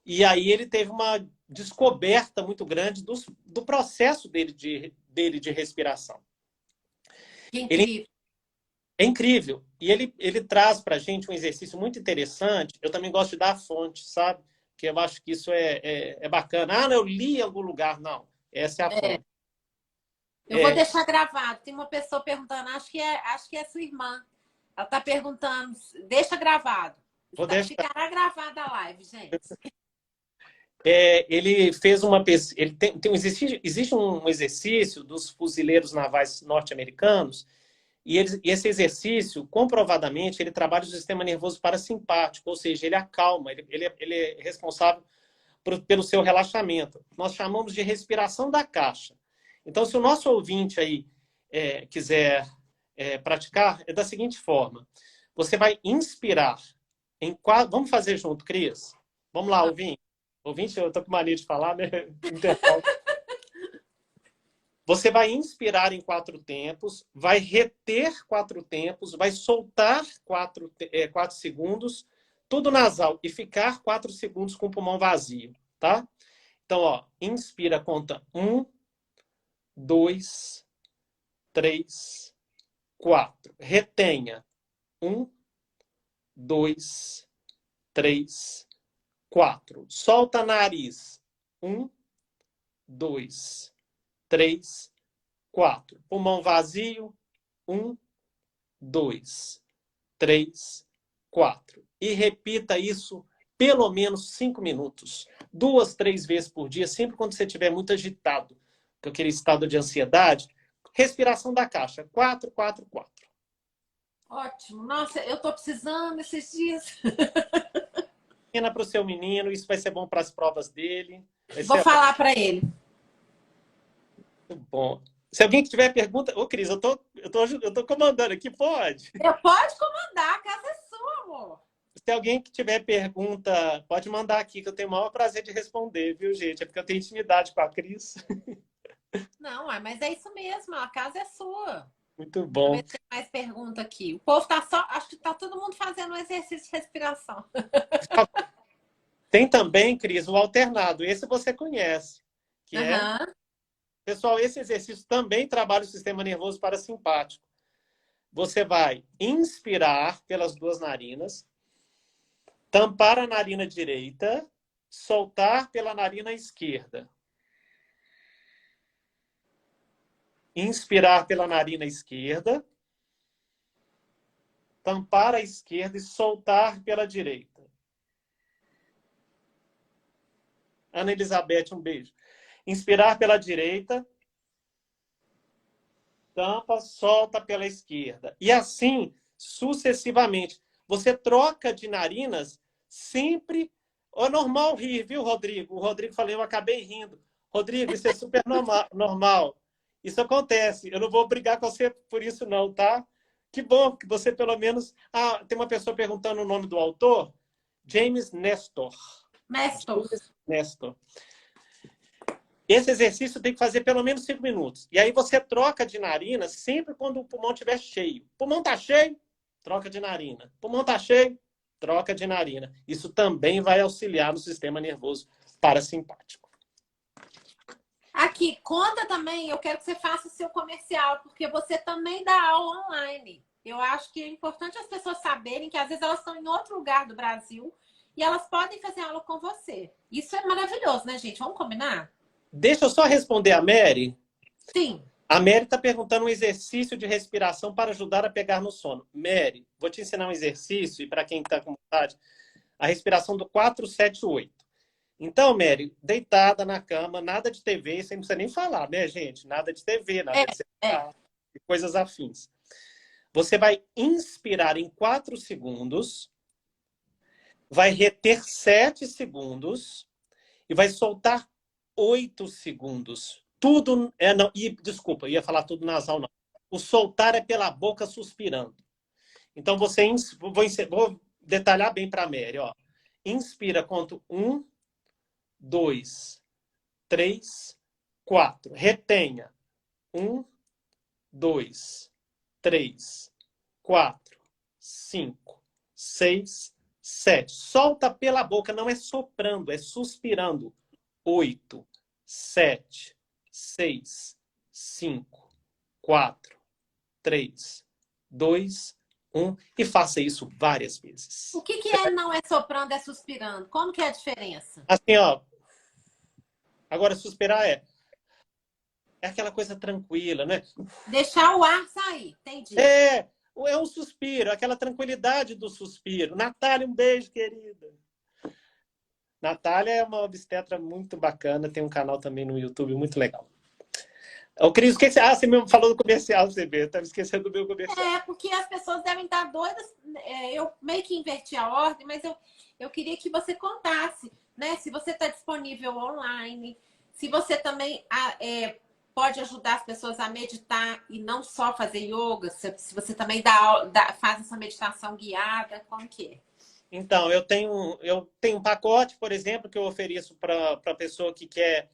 E aí, ele teve uma descoberta muito grande do processo dele de respiração. que Ele incrível. É incrível. E ele traz para a gente um exercício muito interessante. Eu também gosto de dar a fonte, sabe? Que eu acho que isso é bacana. Ah, eu li em algum lugar. Não, essa é a É, fonte. eu vou É, deixar gravado. Tem uma pessoa perguntando, acho que é sua irmã. Ela está perguntando, deixa gravado. vou deixar. Ficará gravada a live, gente. Ele fez uma pesquisa. Existe um exercício dos fuzileiros navais norte-americanos. E esse exercício, comprovadamente, ele trabalha o sistema nervoso parasimpático, ou seja, ele acalma, ele é responsável pelo seu relaxamento. Nós chamamos de respiração da caixa. Então, se o nosso ouvinte aí quiser praticar, é da seguinte forma: você vai inspirar em quatro. Vamos fazer junto, Cris? Vamos lá, ouvinte. Ouvinte, eu estou com mania de falar, né? Você vai inspirar em 4 tempos, vai reter 4 tempos, vai soltar 4 segundos, tudo nasal, e ficar 4 segundos com o pulmão vazio, tá? Então, ó, inspira, conta 1, 2, 3, 4. Retenha 1, 2, 3, 4. Solta nariz. 1, 2, 3, 4. Pulmão vazio. 1, 2, 3, 4. E repita isso pelo menos 5 minutos. 2, 3 vezes por dia, sempre quando você estiver muito agitado, com aquele estado de ansiedade. Respiração da caixa. 4, 4, 4. Ótimo. Nossa, eu estou precisando esses dias. Ensina para o seu menino, isso vai ser bom para as provas dele. Vai Vou ser falar para ele. muito bom. Se alguém tiver pergunta... Ô, Cris, eu tô comandando aqui, pode? Eu pode comandar, a casa é sua, amor. Se alguém que tiver pergunta, pode mandar aqui, que eu tenho o maior prazer de responder, viu, gente? É porque eu tenho intimidade com a Cris. Não, mas é isso mesmo, a casa é sua. Muito Deixa eu bom. ver se tem mais pergunta aqui. O povo tá só. Acho que tá todo mundo fazendo um exercício de respiração. Tem também, Cris, o alternado. Esse você conhece, que é... Aham. Pessoal, esse exercício também trabalha o sistema nervoso parasimpático. Você vai inspirar pelas duas narinas, tampar a narina direita, soltar pela narina esquerda. Inspirar pela narina esquerda, tampar a esquerda e soltar pela direita. Ana Elizabeth, um beijo. Inspirar pela direita, tampa, solta pela esquerda. E assim, sucessivamente. Você troca de narinas sempre. É normal rir, viu, Rodrigo? O Rodrigo falou, eu acabei rindo. Rodrigo, isso é super normal. Isso acontece. Eu não vou brigar com você por isso, não, tá? Que bom que você, pelo menos... Ah, tem uma pessoa perguntando o nome do autor. James Nestor. Nestor. James Nestor. Esse exercício tem que fazer pelo menos 5 minutos. E aí você troca de narina sempre quando o pulmão estiver cheio. O pulmão está cheio, troca de narina. O pulmão está cheio, troca de narina. Isso também vai auxiliar no sistema nervoso parasimpático. Aqui, conta também, eu quero que você faça o seu comercial, porque você também dá aula online. Eu acho que é importante as pessoas saberem que às vezes elas estão em outro lugar do Brasil e elas podem fazer aula com você. Isso é maravilhoso, né, gente? Vamos combinar? Deixa eu só responder a Mary. Sim. A Mary está perguntando um exercício de respiração para ajudar a pegar no sono. Mary, vou te ensinar um exercício, e para quem está com vontade, a respiração do 4-7-8. Então, Mary, deitada na cama, nada de TV, você não precisa nem falar, né, gente? Nada de TV, nada de celular, coisas afins. Você vai inspirar em 4 segundos, vai reter 7 segundos e vai soltar 8 segundos. Tudo é não. E, desculpa, eu ia falar tudo nasal, não. O soltar é pela boca suspirando. Então, vou detalhar bem para a Mary. Ó. Inspira, conto 1, 2, 3, 4. Retenha. 1, 2, 3, 4, 5, 6, 7. Solta pela boca, não é soprando, é suspirando. 8, 7, 6, 5, 4, 3, 2, 1. E faça isso várias vezes. O que é não é soprando, é suspirando? Como que é a diferença? Assim, ó. Agora, suspirar é aquela coisa tranquila, né? Deixar o ar sair, entendi. É um suspiro, aquela tranquilidade do suspiro. Natália, um beijo, querida. Natália é uma obstetra muito bacana, tem um canal também no YouTube muito legal. Ô, Cris, o que você... você mesmo falou do comercial, você vê. Estava esquecendo do meu comercial. É, porque as pessoas devem estar doidas. Eu meio que inverti a ordem, mas eu queria que você contasse, né? Se você está disponível online, se você também pode ajudar as pessoas a meditar e não só fazer yoga, se você também faz essa meditação guiada, como que é? Então, eu tenho um pacote, por exemplo, que eu ofereço para a pessoa que quer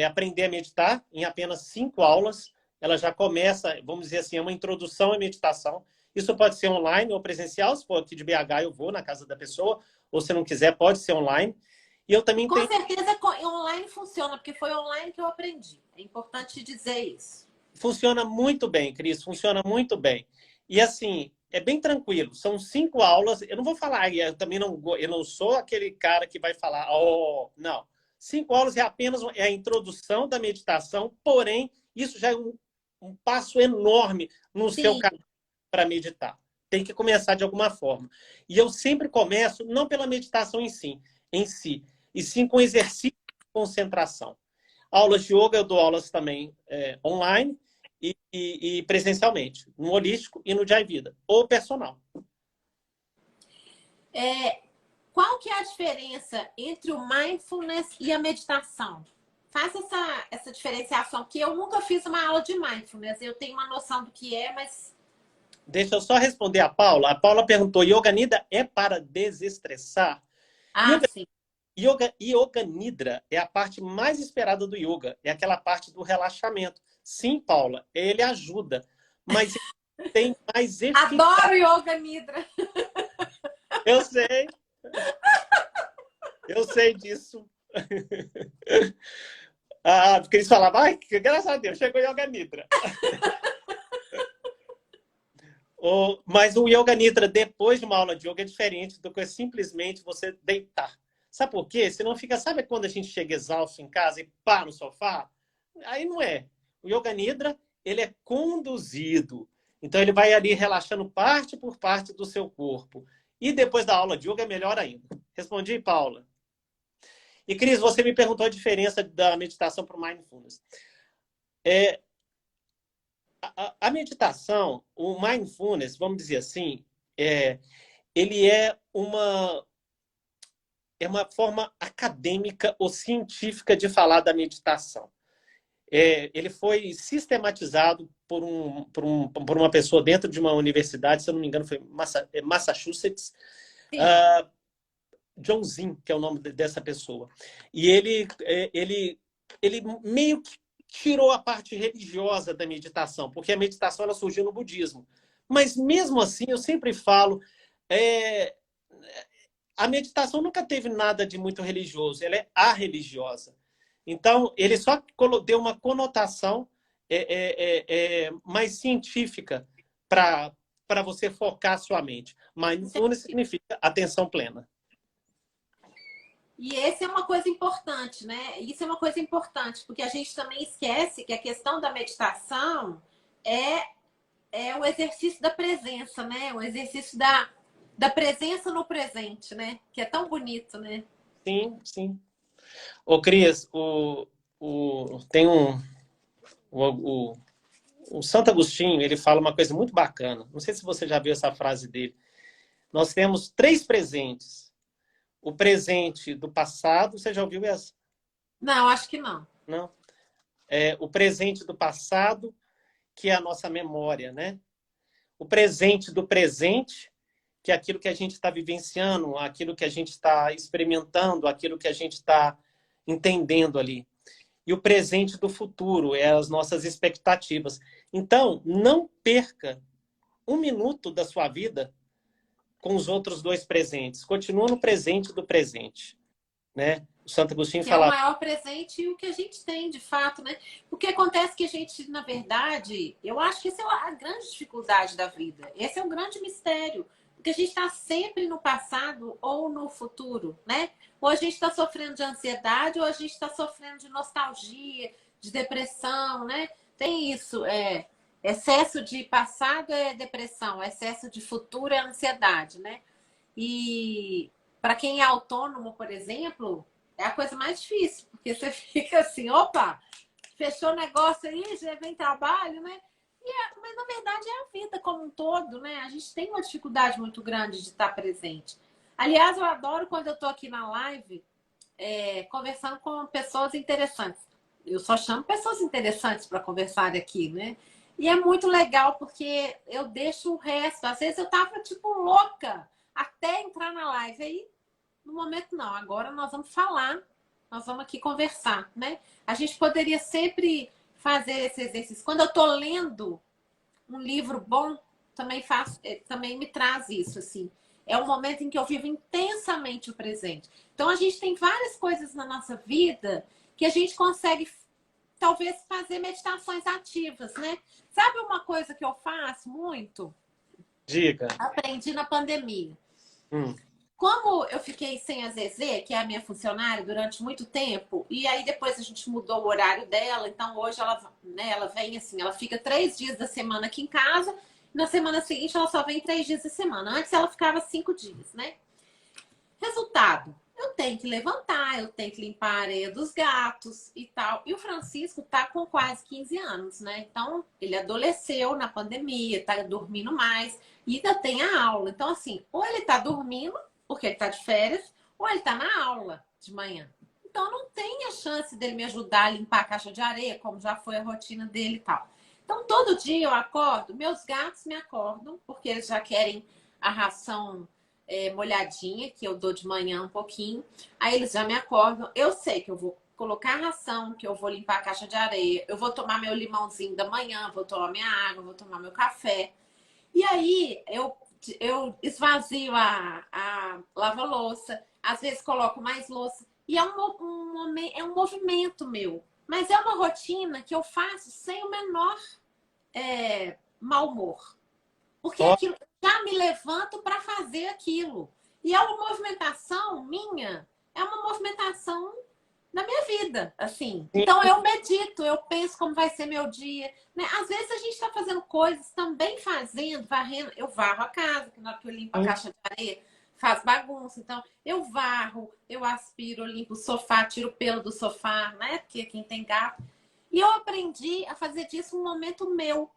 aprender a meditar em apenas 5 aulas. Ela já começa, vamos dizer assim, uma introdução à meditação. Isso pode ser online ou presencial. Se for aqui de BH, eu vou na casa da pessoa. Ou se não quiser, pode ser online. E eu também Com certeza online funciona, porque foi online que eu aprendi. É importante dizer isso. Funciona muito bem, Cris. Funciona muito bem. E assim, é bem tranquilo. São 5 aulas. Eu não vou falar, eu também não sou aquele cara que vai falar, não. 5 aulas é apenas a introdução da meditação, porém, isso já é um passo enorme no seu caminho para meditar. Tem que começar de alguma forma. E eu sempre começo, não pela meditação em si, e sim com exercício de concentração. Aulas de yoga, eu dou aulas também online e presencialmente, no holístico e no Jai Vida, ou personal. Qual que é a diferença entre o mindfulness e a meditação? Faz essa diferenciação, que eu nunca fiz uma aula de mindfulness. Eu tenho uma noção do que é, mas Deixa eu só responder a Paula. A Paula perguntou: Yoga Nidra é para desestressar? Ah, Yoga, sim. yoga Nidra é a parte mais esperada do yoga. É aquela parte do relaxamento. Sim, Paula, ele ajuda. Mas ele tem mais eficácia. Adoro Yoga Nidra. Eu sei, eu sei disso. Ah, porque eles falavam, ai, que graças a Deus, chegou Yoga Nidra. Mas o Yoga Nidra, depois de uma aula de yoga, é diferente do que simplesmente você deitar. Sabe por quê? Senão fica, sabe quando a gente chega exausto em casa e pá no sofá? Aí não é. O Yoga Nidra, ele é conduzido. Então ele vai ali relaxando parte por parte do seu corpo. E depois da aula de yoga é melhor ainda. Respondi, Paula. E Cris, você me perguntou a diferença da meditação para o mindfulness. É, a meditação, o mindfulness, vamos dizer assim, ele é uma forma acadêmica ou científica de falar da meditação. Ele foi sistematizado por uma pessoa dentro de uma universidade, se eu não me engano, foi Massachusetts, Sim. John Zinn, que é o nome dessa pessoa. E ele meio que tirou a parte religiosa da meditação, porque a meditação ela surgiu no budismo. Mas mesmo assim, eu sempre falo, é, a meditação nunca teve nada de muito religioso, ela é a-religiosa. Então, ele só deu uma conotação mais científica para você focar sua mente. Mindfulness significa atenção plena. E essa é uma coisa importante, né? Isso é uma coisa importante, porque a gente também esquece que a questão da meditação é, é o exercício da presença, né? O exercício da presença no presente, né? Que é tão bonito, né? Sim, sim. Ô, Cris, tem o, o Santo Agostinho, ele fala uma coisa muito bacana. Não sei se você já viu essa frase dele. Nós temos três presentes. O presente do passado, você já ouviu essa? Não, acho que não. Não? O presente do passado, que é a nossa memória, né? O presente do presente, que é aquilo que a gente está vivenciando, aquilo que a gente está experimentando, aquilo que a gente está entendendo ali. E o presente do futuro, é as nossas expectativas. Então, não perca um minuto da sua vida com os outros dois presentes. Continua no presente do presente, né? O Santo Agostinho Que é o falava. maior presente e o que a gente tem, de fato, né? O que acontece que a gente, na verdade, eu acho que essa é a grande dificuldade da vida. Esse é um grande mistério. Porque a gente está sempre no passado ou no futuro, né? Ou a gente está sofrendo de ansiedade, ou a gente está sofrendo de nostalgia, de depressão, né? Tem isso. Excesso de passado é depressão, excesso de futuro é ansiedade, né? E para quem é autônomo, por exemplo, é a coisa mais difícil, porque você fica assim, opa, fechou o negócio aí, já vem trabalho, né? Mas na verdade é a vida como um todo, né? A gente tem uma dificuldade muito grande de estar presente. Aliás, eu adoro quando eu estou aqui na live conversando com pessoas interessantes. Eu só chamo pessoas interessantes para conversar aqui, né? E é muito legal porque eu deixo o resto. Às vezes eu tava tipo louca até entrar na live. Aí, no momento, não. Agora nós vamos falar, nós vamos aqui conversar, né? A gente poderia sempre fazer esse exercício. Quando eu tô lendo um livro bom, também faço, também me traz isso, assim. É um momento em que eu vivo intensamente o presente. Então a gente tem várias coisas na nossa vida que a gente consegue talvez fazer meditações ativas, né? Sabe uma coisa que eu faço muito? Diga. Aprendi na pandemia. Hum. Como eu fiquei sem a Zezé, que é a minha funcionária, durante muito tempo, e aí depois a gente mudou o horário dela, então hoje ela, né, ela vem assim, ela fica 3 dias da semana aqui em casa, na semana seguinte ela só vem 3 dias da semana. Antes ela ficava 5 dias, né? Resultado, eu tenho que levantar, eu tenho que limpar a areia dos gatos e tal. E o Francisco tá com quase 15 anos, né? Então, ele adoeceu na pandemia, tá dormindo mais e ainda tem a aula. Então, assim, ou ele tá dormindo, porque ele tá de férias, ou ele tá na aula de manhã. Então, não tem a chance dele me ajudar a limpar a caixa de areia, como já foi a rotina dele e tal. Então, todo dia eu acordo, meus gatos me acordam, porque eles já querem a ração molhadinha, que eu dou de manhã um pouquinho. Aí eles já me acordam. Eu sei que eu vou colocar a ração, que eu vou limpar a caixa de areia, eu vou tomar meu limãozinho da manhã, vou tomar minha água, vou tomar meu café. E aí eu esvazio a lava-louça, às vezes coloco mais louça. E é um movimento meu. Mas é uma rotina que eu faço sem o menor mau humor. Porque Ó, aquilo já me levanto para fazer aquilo. E é uma movimentação minha, é uma movimentação na minha vida, assim. Então eu medito, eu penso como vai ser meu dia, né? Às vezes a gente está fazendo coisas, também fazendo, varrendo. Eu varro a casa, que na hora que eu limpo a caixa de areia, faz bagunça. Então eu varro, eu aspiro, eu limpo o sofá, tiro o pelo do sofá, né? Porque quem tem gato. E eu aprendi a fazer disso um momento meu.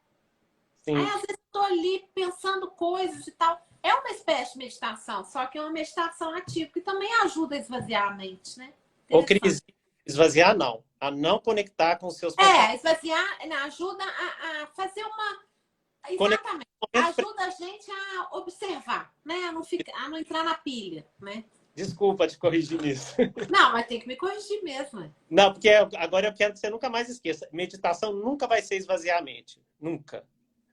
Aí, sim. às vezes, estou ali pensando coisas e tal. É uma espécie de meditação, só que é uma meditação ativa, que também ajuda a esvaziar a mente, né? Ô, Interessante. Cris, esvaziar não. A não conectar com os seus pensamentos. Esvaziar, né, ajuda a fazer uma. Conectar Exatamente. com o momento Ajuda a gente a observar, né? A não entrar na pilha, né? Desculpa te corrigir nisso. Não, mas tem que me corrigir mesmo. Né? Não, porque agora eu quero que você nunca mais esqueça. Meditação nunca vai ser esvaziar a mente. Nunca.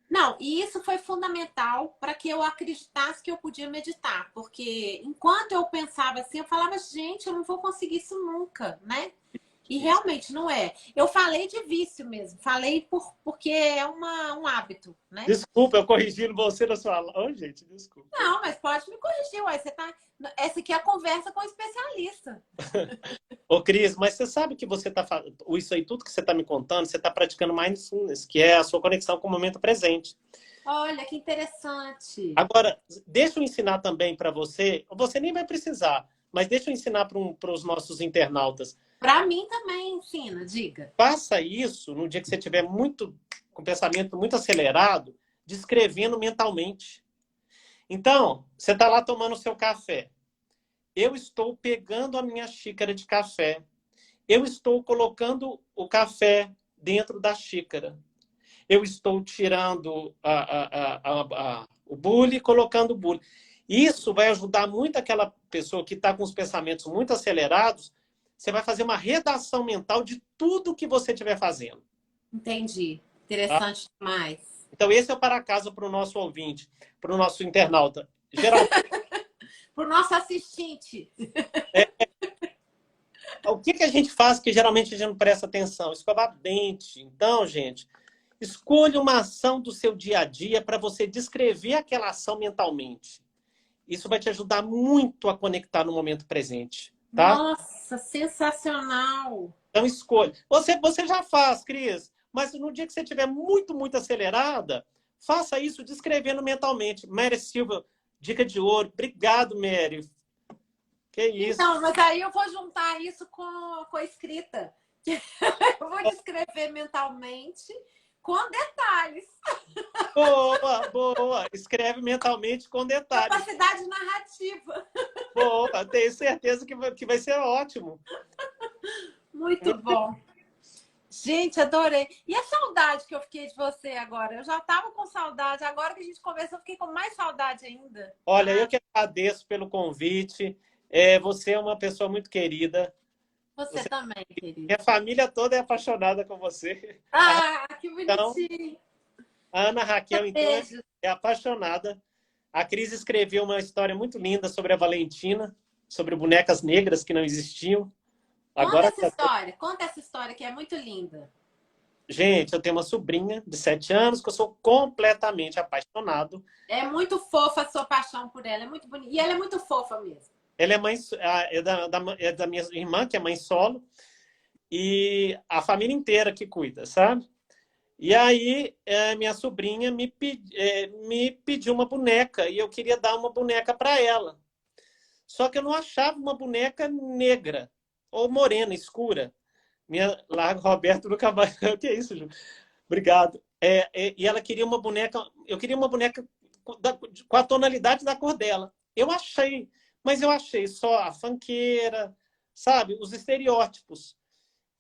Não, e isso foi fundamental para que eu acreditasse que eu podia meditar, porque enquanto eu pensava assim, eu falava, gente, eu não vou conseguir isso nunca, né? E realmente não é. Eu falei de vício mesmo, falei porque é um hábito, né? Desculpa, eu corrigindo você na sua... Oh, gente, desculpa. Não, mas pode me corrigir, uai, você tá. Essa aqui é a conversa com o especialista. Ô, Cris, mas você sabe que você tá isso aí, tudo que você está me contando, você está praticando mindfulness, que é a sua conexão com o momento presente. Olha, que interessante. Agora, deixa eu ensinar também para você nem vai precisar, mas deixa eu ensinar para os nossos internautas. Para mim também ensina, diga. Faça isso no dia que você estiver muito com o pensamento muito acelerado, descrevendo mentalmente. Então, você está lá tomando o seu café. Eu estou pegando a minha xícara de café. Eu estou colocando o café dentro da xícara. Eu estou tirando o bule e colocando o bule. Isso vai ajudar muito aquela pessoa que está com os pensamentos muito acelerados. Você vai fazer uma redação mental de tudo que você estiver fazendo. Entendi. Tá? Interessante demais. Então, esse é o para casa para o nosso ouvinte, para o nosso internauta. Geralmente, Para o nosso assistente. o que a gente faz que geralmente a gente não presta atenção? Escovar dente. Então, gente, escolha uma ação do seu dia a dia para você descrever aquela ação mentalmente. Isso vai te ajudar muito a conectar no momento presente, tá? Nossa, sensacional. Então, escolha. Você já faz, Cris, mas no dia que você estiver muito, muito acelerada, faça isso descrevendo mentalmente. Mary Silva, dica de ouro. Obrigado, Mary. Que isso. Então, mas aí eu vou juntar isso com a escrita. Eu vou descrever mentalmente com detalhes. Boa, boa. Escreve mentalmente com detalhes. Capacidade narrativa. Boa, tenho certeza que vai ser ótimo. Muito bom. Gente, adorei. E a saudade que eu fiquei de você agora? Eu já estava com saudade. Agora que a gente conversou, eu fiquei com mais saudade ainda. Olha, eu que agradeço pelo convite. Você é uma pessoa muito querida. Você também, querido. Minha família toda é apaixonada com você. Ah, que Então, bonitinho. a Ana Raquel, então, Beijo. é apaixonada. A Cris escreveu uma história muito linda sobre a Valentina, sobre bonecas negras que não existiam. Agora, Conta essa história que é muito linda. gente, eu tenho uma sobrinha de 7 anos que eu sou completamente apaixonado. É muito fofa a sua paixão por ela, é muito bonita. E ela é muito fofa mesmo. Ela é mãe, é da minha irmã, que é mãe solo, e a família inteira que cuida, sabe? E aí, minha sobrinha me pediu uma boneca e eu queria dar uma boneca para ela. Só que eu não achava uma boneca negra ou morena, escura. Minha Largo Roberto nunca vai. O que é isso, Ju? Obrigado. E ela queria uma boneca. Eu queria uma boneca com a tonalidade da cor dela. Eu achei, mas eu achei só a fanqueira, sabe? Os estereótipos.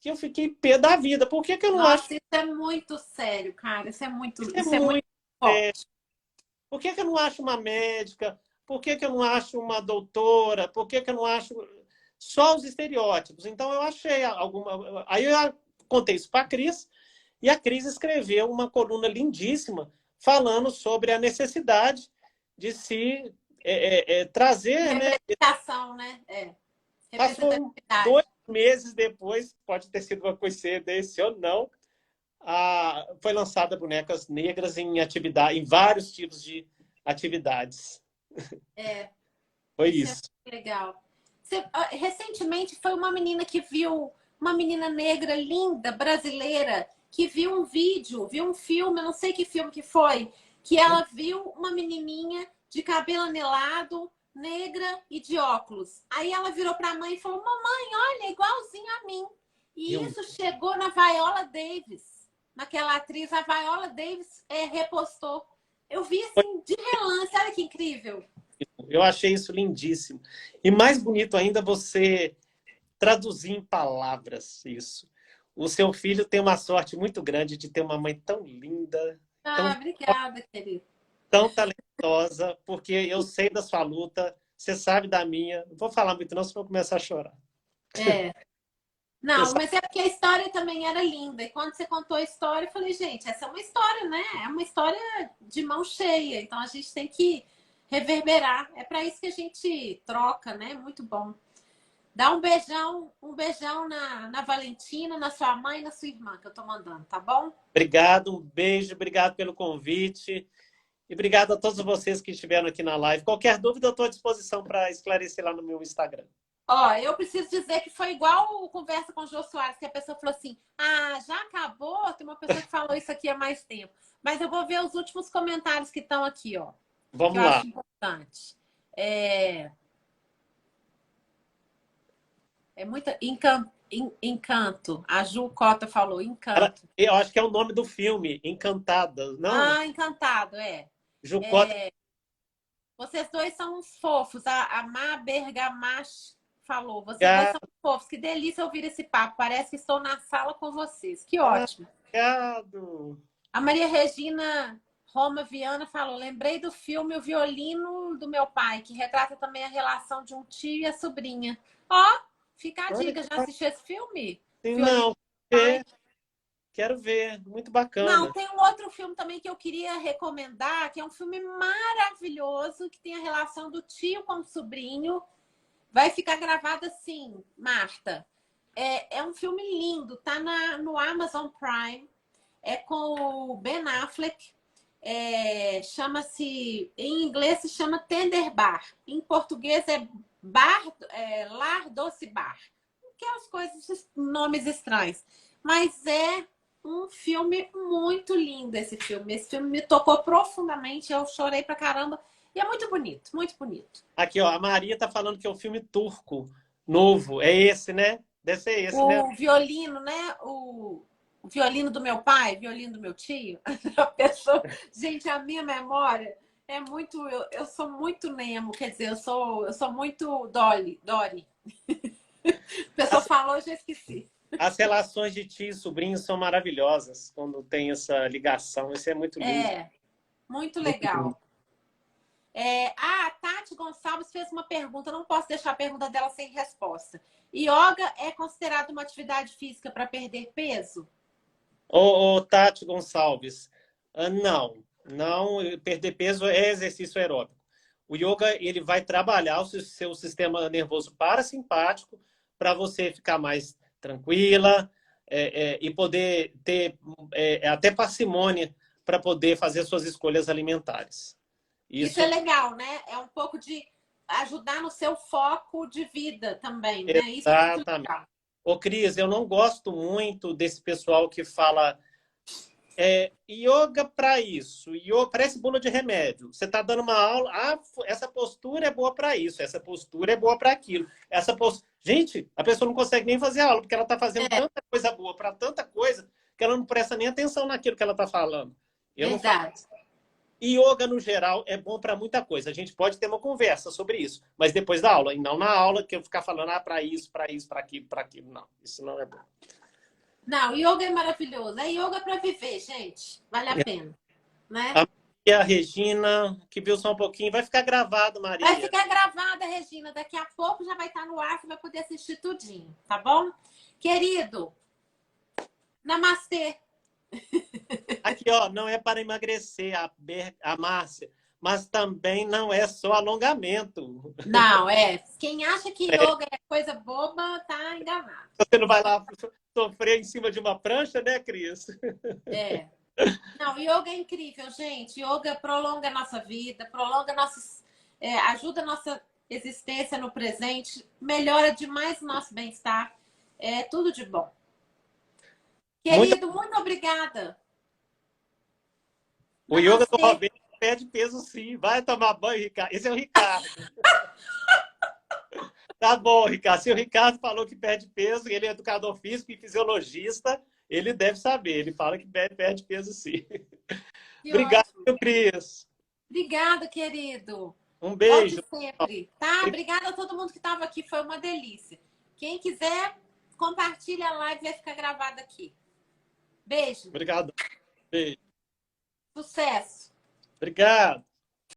que eu fiquei pé da vida. Por que que eu não acho? Nossa, isso é muito sério, cara. Isso é Isso é muito muito. forte. Por que que eu não acho uma médica? Por que que eu não acho uma doutora? Por que que eu não acho só os estereótipos? Então eu achei alguma. Aí eu contei isso para a Cris, e a Cris escreveu uma coluna lindíssima falando sobre a necessidade de se trazer, né? Representação, né? Passou dois Representatividade. meses depois, pode ter sido uma coincidência ou não, foi lançada Bonecas Negras em atividade, em vários tipos de atividades. É, Foi isso é isso. muito legal. Recentemente foi uma menina que viu, uma menina negra linda, brasileira, que viu um vídeo, viu um filme, eu não sei que filme que foi, que ela viu uma menininha de cabelo anelado, negra e de óculos. Aí ela virou para a mãe e falou: Mamãe, olha, igualzinho a mim. E Eu, isso chegou na Viola Davis, naquela atriz, a Viola Davis repostou. Eu vi assim, de relance, olha que incrível. eu achei isso lindíssimo. E mais bonito ainda você traduzir em palavras isso. O seu filho tem uma sorte muito grande de ter uma mãe tão linda, tão, Ah, obrigada, querido. tão talentosa, porque eu sei da sua luta, você sabe da minha. Não vou falar muito, não, senão eu vou começar a chorar. É. Você Não, sabe, mas é porque a história também era linda. E quando você contou a história, eu falei, gente, essa é uma história, né? É uma história de mão cheia. Então a gente tem que reverberar. É para isso que a gente troca, né? Muito bom. Dá um beijão na Valentina, na sua mãe e na sua irmã que eu tô mandando, tá bom? obrigado, um beijo, obrigado pelo convite. E obrigado a todos vocês que estiveram aqui na live. Qualquer dúvida, eu estou à disposição para esclarecer lá no meu Instagram. Ó, eu preciso dizer que foi igual o Conversa com o Jô Soares, que a pessoa falou assim: ah, já acabou? Tem uma pessoa que falou isso aqui há mais tempo. Mas eu vou ver os últimos comentários que estão aqui, ó, que eu Vamos lá. acho importante. É, é muito encanto. A Ju Cota falou, encanto. Eu acho que é o nome do filme, Encantada. Não, Ah, encantado, é. Jucota. Vocês dois são uns fofos. A Má Bergamache falou. Vocês dois são fofos. Que delícia ouvir esse papo. Parece que estou na sala com vocês. Que ótimo. Obrigado. A Maria Regina Roma Viana falou: lembrei do filme O Violino do Meu Pai, que retrata também a relação de um tio e a sobrinha. Ó, fica a Olha dica. que Já assistiu esse filme? Violino não, do Meu Pai? quero ver. Muito Não, bacana. tem um outro filme também que eu queria recomendar, que é um filme maravilhoso, que tem a relação do tio com o sobrinho. Vai ficar gravado assim, Marta. É um filme lindo, tá no Amazon Prime. É com o Ben Affleck. Chama-se, em inglês se chama Tender Bar. Em português é Lar Doce Bar. Aquelas coisas, nomes estranhos. Mas é um filme muito lindo esse filme. Esse filme me tocou profundamente. Eu chorei pra caramba. E é muito bonito, muito bonito. Aqui, ó, a Maria tá falando que é um filme turco novo. É esse, né? Deve ser esse, né? O violino, né? O violino do meu pai, violino do meu tio. A pessoa... Gente, a minha memória é muito. Eu sou muito Nemo, quer dizer, eu sou muito Dory. A pessoa As, falou, eu já esqueci. as relações de tio e sobrinho são maravilhosas quando tem essa ligação. Isso é muito lindo. Muito Muito lindo. legal. A Tati Gonçalves fez uma pergunta, não posso deixar a pergunta dela sem resposta. Yoga é considerado uma atividade física para perder peso? Tati Gonçalves, não, perder peso é exercício aeróbico. O yoga ele vai trabalhar o seu sistema nervoso parasimpático para você ficar mais tranquila e poder ter até parcimônia para poder fazer suas escolhas alimentares. Isso é Isso, legal, né? É um pouco de ajudar no seu foco de vida também, né? Isso é muito exatamente. legal. Ô, Cris, eu não gosto muito desse pessoal que fala yoga para isso, yoga parece bula de remédio. Você está dando uma aula, essa postura é boa para isso, essa postura é boa para aquilo. Gente, a pessoa não consegue nem fazer aula, porque ela está fazendo tanta coisa boa para tanta coisa que ela não presta nem atenção naquilo que ela está falando. Eu não falo. Verdade. Yoga, no geral, é bom para muita coisa. A gente pode ter uma conversa sobre isso, mas depois da aula, e não na aula que eu ficar falando para isso, para aquilo, para aquilo. Não, isso não é bom. Não, yoga é maravilhoso. É yoga para viver, gente. Vale a pena, né? A Maria Regina, que viu só um pouquinho, vai ficar gravado, Vai Maria. ficar gravada, Regina. Daqui a pouco já vai estar no ar, você vai poder assistir tudinho, tá bom? Querido, namastê. Aqui, ó, não é para emagrecer a Márcia, mas também não é só alongamento. Não, é. Quem acha que É, yoga é coisa boba, tá enganado. você não vai lá sofrer em cima de uma prancha, né, Cris? É. Não, yoga é incrível, gente. Yoga prolonga a nossa vida, prolonga nossos, ajuda a nossa existência no presente, melhora demais o nosso bem-estar. É tudo de bom. Muito. Querido, muito obrigada. O yoga do Namastê. Roberto perde peso, sim. Vai tomar banho, Ricardo. Esse é o Ricardo. Tá bom, Ricardo. Se o Ricardo falou que perde peso, ele é educador físico e fisiologista, ele deve saber. Ele fala que perde peso, sim. Que Obrigado, ótimo. Cris. Obrigada, querido. Um Volte beijo. sempre, tá? Obrigada a todo mundo que estava aqui, foi uma delícia. Quem quiser, compartilha a live, vai ficar gravada aqui. Beijo, Obrigado. Beijo. sucesso. Obrigado.